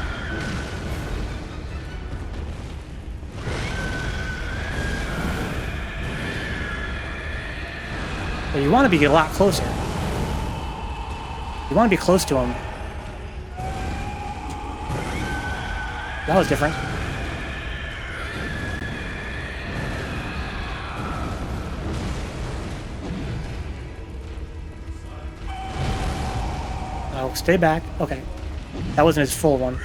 But you want to be a lot closer. You want to be close to him. That was different. Oh, stay back. Okay. That wasn't his full one.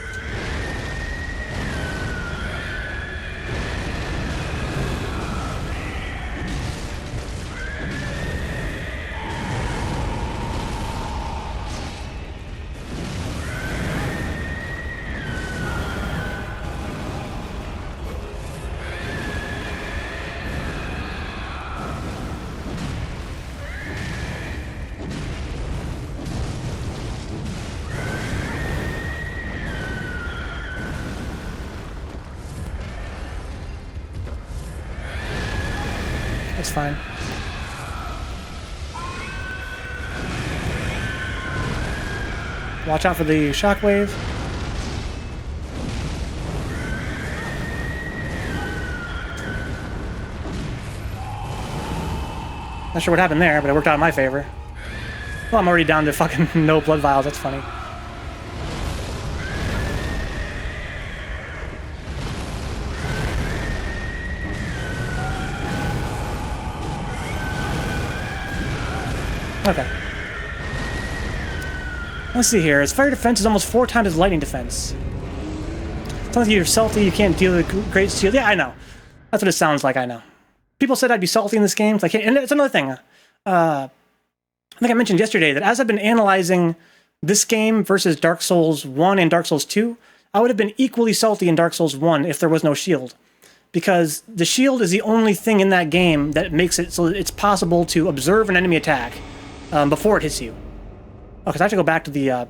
That's fine. Watch out for the shockwave. Not sure what happened there, but it worked out in my favor. Well, I'm already down to fucking no blood vials. That's funny. Okay. Let's see here. Its fire defense is almost 4 times its lightning defense. Sounds like you're salty, you can't deal with great shield. Yeah, I know. That's what it sounds like, I know. People said I'd be salty in this game. Like, and it's another thing. I think I mentioned yesterday that as I've been analyzing this game versus Dark Souls 1 and Dark Souls 2, I would have been equally salty in Dark Souls 1 if there was no shield. Because the shield is the only thing in that game that makes it so it's possible to observe an enemy attack before it hits you. Oh, because I have to go back to the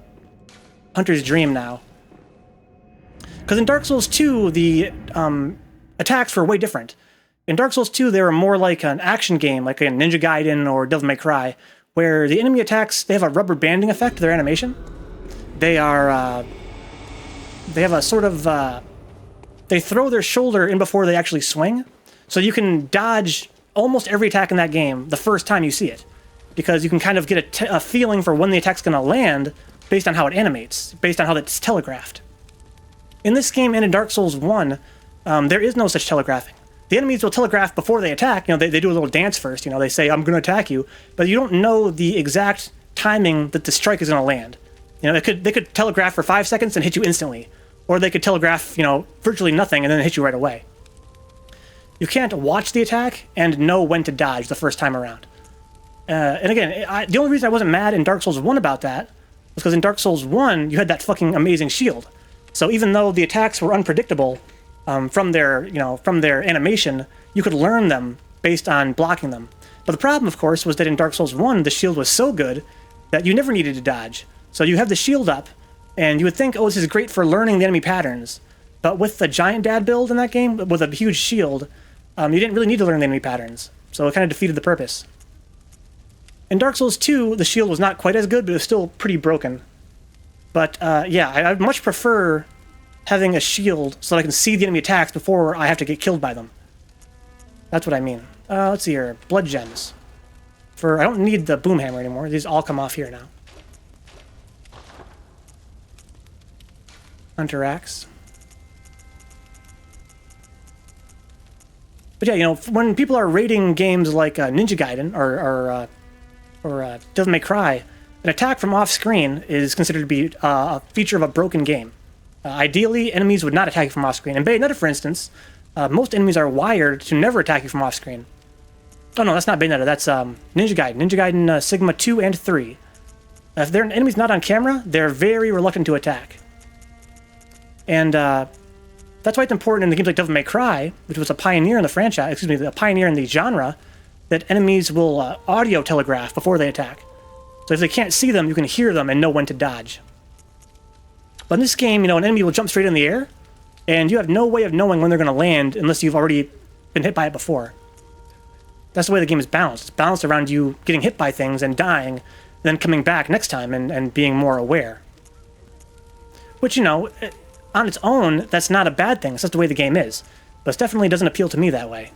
Hunter's Dream now. Because in Dark Souls 2, the attacks were way different. In Dark Souls 2, they were more like an action game, like a Ninja Gaiden or Devil May Cry, where the enemy attacks, they have a rubber banding effect to their animation. They are, they have a sort of, they throw their shoulder in before they actually swing. So you can dodge almost every attack in that game the first time you see it. Because you can kind of get a feeling for when the attack's going to land based on how it animates, based on how it's telegraphed. In this game and in Dark Souls 1, there is no such telegraphing. The enemies will telegraph before they attack. You know, they do a little dance first. You know, they say, I'm going to attack you. But you don't know the exact timing that the strike is going to land. You know, they could telegraph for 5 seconds and hit you instantly. Or they could telegraph, you know, virtually nothing and then hit you right away. You can't watch the attack and know when to dodge the first time around. And again, the only reason I wasn't mad in Dark Souls 1 about that was because in Dark Souls 1, you had that fucking amazing shield. So even though the attacks were unpredictable from their animation, you could learn them based on blocking them. But the problem, of course, was that in Dark Souls 1, the shield was so good that you never needed to dodge. So you have the shield up, and you would think, oh, this is great for learning the enemy patterns. But with the Giant Dad build in that game, with a huge shield, you didn't really need to learn the enemy patterns. So it kind of defeated the purpose. In Dark Souls 2, the shield was not quite as good, but it was still pretty broken. But yeah, I'd much prefer having a shield so that I can see the enemy attacks before I have to get killed by them. That's what I mean. Let's see here. Blood gems. I don't need the boom hammer anymore. These all come off here now. Hunter axe. But yeah, you know, when people are rating games like Ninja Gaiden or Devil May Cry, an attack from off-screen is considered to be a feature of a broken game. Ideally, enemies would not attack you from off-screen. In Bayonetta, for instance, most enemies are wired to never attack you from off-screen. Oh no, that's not Bayonetta, that's Ninja Gaiden. Ninja Gaiden Sigma 2 and 3. If their enemy's not on camera, they're very reluctant to attack. And that's why it's important in the games like Devil May Cry, which was a pioneer in the franchise, excuse me, a pioneer in the genre, that enemies will audio telegraph before they attack. So if they can't see them, you can hear them and know when to dodge. But in this game, you know, an enemy will jump straight in the air, and you have no way of knowing when they're going to land unless you've already been hit by it before. That's the way the game is balanced. It's balanced around you getting hit by things and dying, and then coming back next time and being more aware. Which, you know, on its own, that's not a bad thing. It's just the way the game is. But it definitely doesn't appeal to me that way.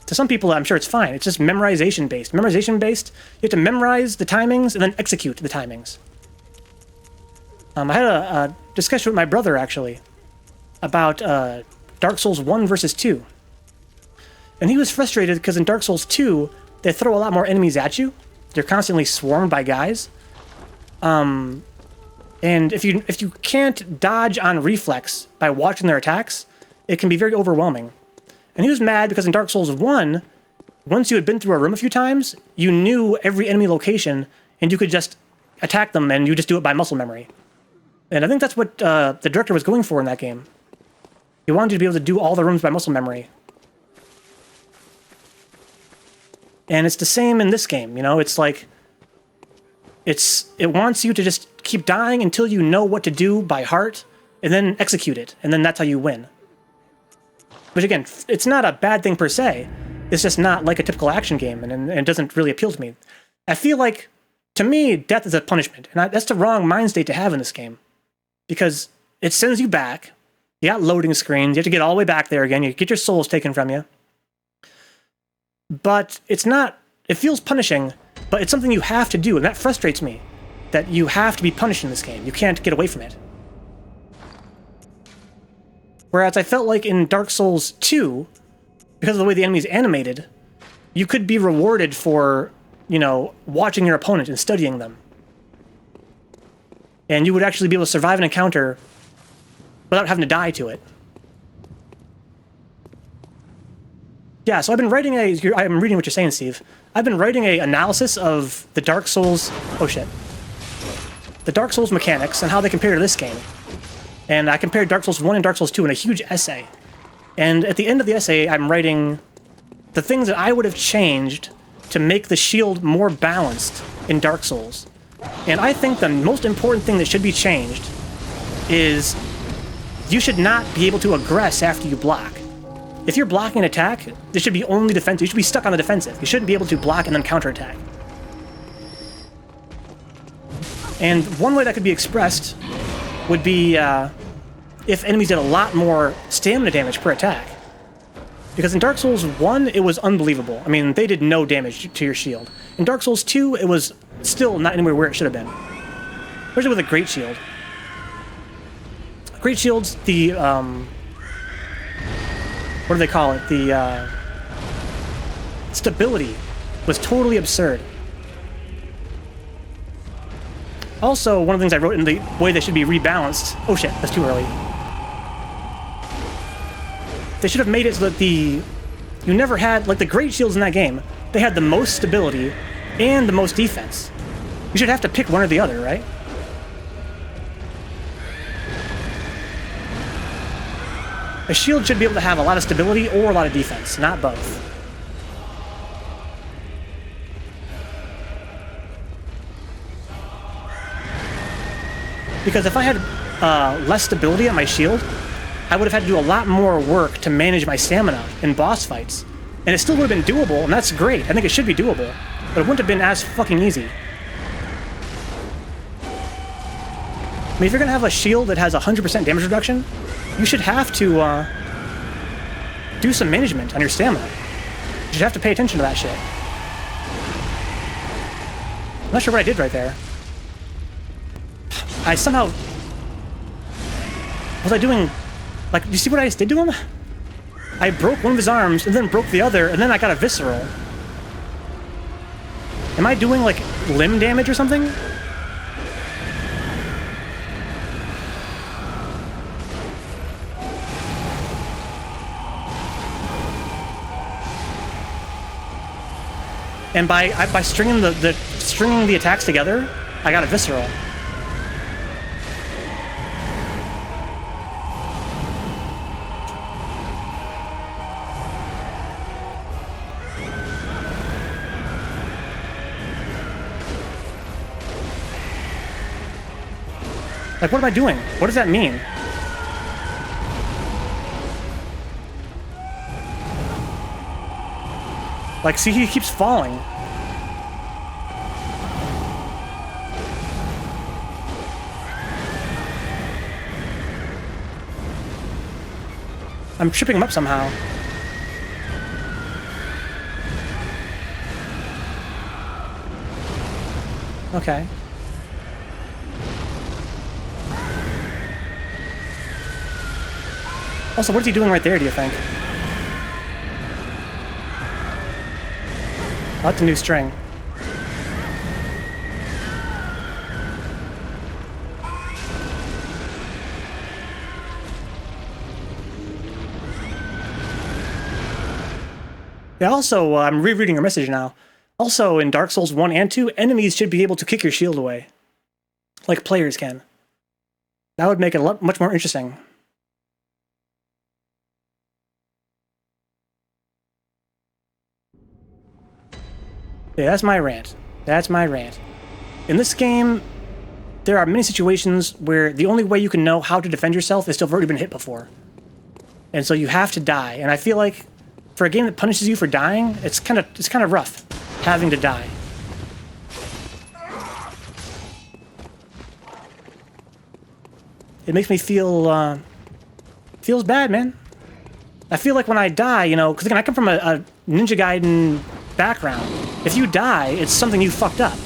To some people, I'm sure it's fine. It's just memorization-based. Memorization-based, you have to memorize the timings and then execute the timings. I had a discussion with my brother, actually, about Dark Souls 1 versus 2. And he was frustrated because in Dark Souls 2, they throw a lot more enemies at you. They're constantly swarmed by guys. And if you can't dodge on reflex by watching their attacks, it can be very overwhelming. And he was mad because in Dark Souls 1, once you had been through a room a few times, you knew every enemy location, and you could just attack them, and you just do it by muscle memory. And I think that's what the director was going for in that game. He wanted you to be able to do all the rooms by muscle memory. And it's the same in this game, you know? It's like... It wants you to just keep dying until you know what to do by heart, and then execute it, and then that's how you win. Which again, it's not a bad thing per se. it's just not like a typical action game, and it doesn't really appeal to me. I feel like, to me, death is a punishment, and that's the wrong mind state to have in this game. Because it sends you back, you got loading screens, you have to get all the way back there again, you get your souls taken from you. But it's not, it feels punishing, but it's something you have to do, and that frustrates me. That you have to be punished in this game. You can't get away from it. Whereas I felt like in Dark Souls 2, because of the way the enemy's animated, you could be rewarded for, you know, watching your opponent and studying them. And you would actually be able to survive an encounter without having to die to it. Yeah, so I've been writing I'm reading what you're saying, Steve. I've been writing an analysis of the Dark Souls... Oh, shit. The Dark Souls mechanics and how they compare to this game. And I compared Dark Souls 1 and Dark Souls 2 in a huge essay. And at the end of the essay, I'm writing the things that I would have changed to make the shield more balanced in Dark Souls. And I think the most important thing that should be changed is you should not be able to aggress after you block. If you're blocking an attack, this should be only defensive. You should be stuck on the defensive. You shouldn't be able to block and then counterattack. And one way that could be expressed would be if enemies did a lot more stamina damage per attack. Because in Dark Souls 1, it was unbelievable. I mean, they did no damage to your shield. In Dark Souls 2, it was still not anywhere where it should have been. Especially with a Great Shield. Great Shields, the, what do they call it? The, stability was totally absurd. Also, one of the things I wrote in the way they should be rebalanced... Oh shit, that's too early. They should have made it so that you never had... Like, the Great Shields in that game, they had the most stability and the most defense. You should have to pick one or the other, right? A shield should be able to have a lot of stability or a lot of defense, not both. Because if I had less stability on my shield, I would have had to do a lot more work to manage my stamina in boss fights. And it still would have been doable, and that's great. I think it should be doable. But it wouldn't have been as fucking easy. I mean, if you're going to have a shield that has 100% damage reduction, you should have to do some management on your stamina. You should have to pay attention to that shit. I'm not sure what I did right there. I somehow... Was I doing... Like, do you see what I just did to him? I broke one of his arms, and then broke the other, and then I got a visceral. Am I doing, like, limb damage or something? And by stringing stringing the attacks together, I got a visceral. Like, what am I doing? What does that mean? Like, see, he keeps falling. I'm tripping him up somehow. Okay. Also, what is he doing right there, do you think? Oh, that's a new string. Yeah, also, I'm rereading your message now. Also, in Dark Souls 1 and 2, enemies should be able to kick your shield away. Like players can. That would make it much more interesting. Yeah, that's my rant. That's my rant. In this game, there are many situations where the only way you can know how to defend yourself is to have already been hit before. And so you have to die. And I feel like for a game that punishes you for dying, it's kind of rough having to die. It makes me feel feels bad, man. I feel like when I die, you know, because again, I come from a Ninja Gaiden background. If you die, it's something you fucked up.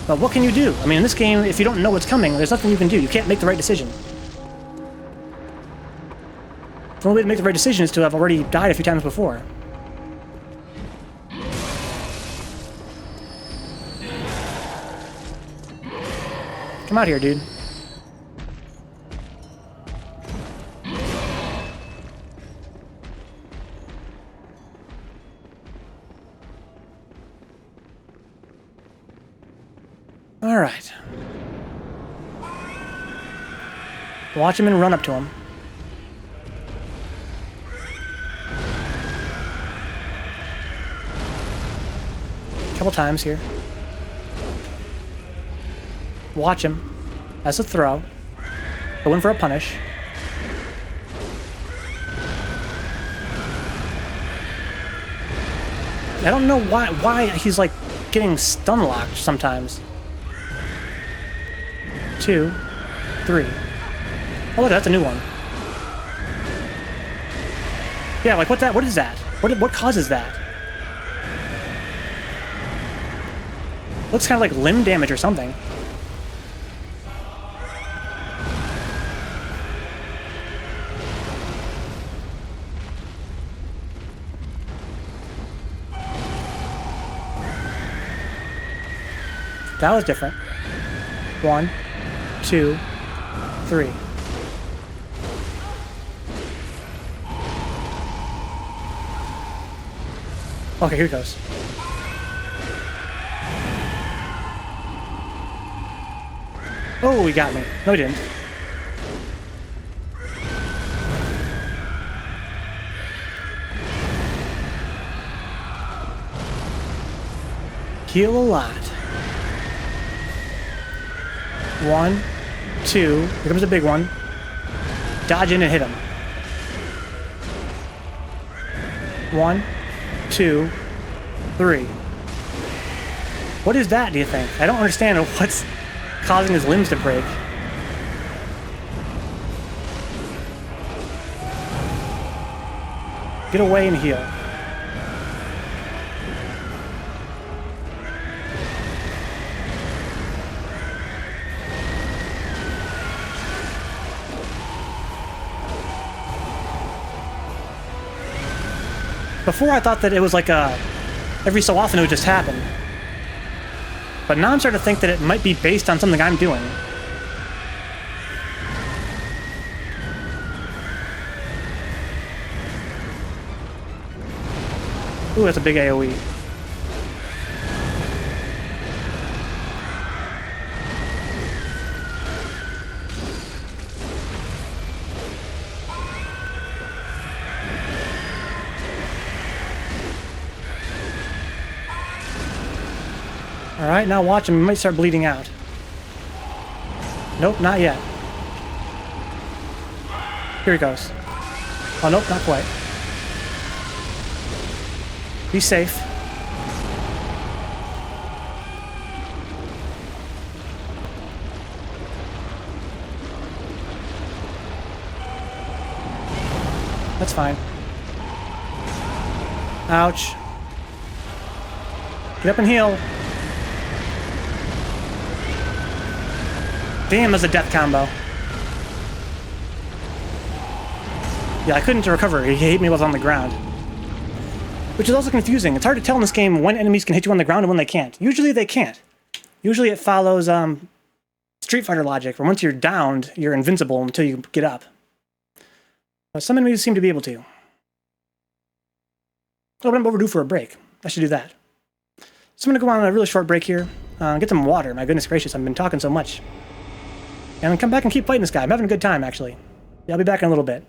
But what can you do? I mean, in this game, if you don't know what's coming, there's nothing you can do. You can't make the right decision. The only way to make the right decision is to have already died a few times before. Come out here, dude. All right. Watch him and run up to him. A couple times here. Watch him. As a throw. Go in for a punish. I don't know why he's like getting stun locked sometimes. 2, 3. Oh look, that's a new one. Yeah, like what is that? What causes that? Looks kind of like limb damage or something. That was different. 1, 2, 3. Okay, here it goes. Oh, he got me. No, he didn't. Heal a lot. 1, 2. Here comes a big one. Dodge in and hit him. 1, 2, 3. What is that, do you think? I don't understand what's causing his limbs to break. Get away and heal. Before I thought that it was like every so often it would just happen. But now I'm starting to think that it might be based on something I'm doing. Ooh, that's a big AoE. Alright, now watch him. He might start bleeding out. Nope, not yet. Here he goes. Oh, nope, not quite. Be safe. That's fine. Ouch. Get up and heal. Damn, that's a death combo. Yeah, I couldn't recover. He hit me while I was on the ground. Which is also confusing. It's hard to tell in this game when enemies can hit you on the ground and when they can't. Usually they can't. Usually it follows Street Fighter logic, where once you're downed, you're invincible until you get up. But some enemies seem to be able to. Oh, but I'm overdue for a break. I should do that. So I'm going to go on a really short break here. Get some water. My goodness gracious, I've been talking so much. And then come back and keep fighting this guy. I'm having a good time, actually. Yeah, I'll be back in a little bit.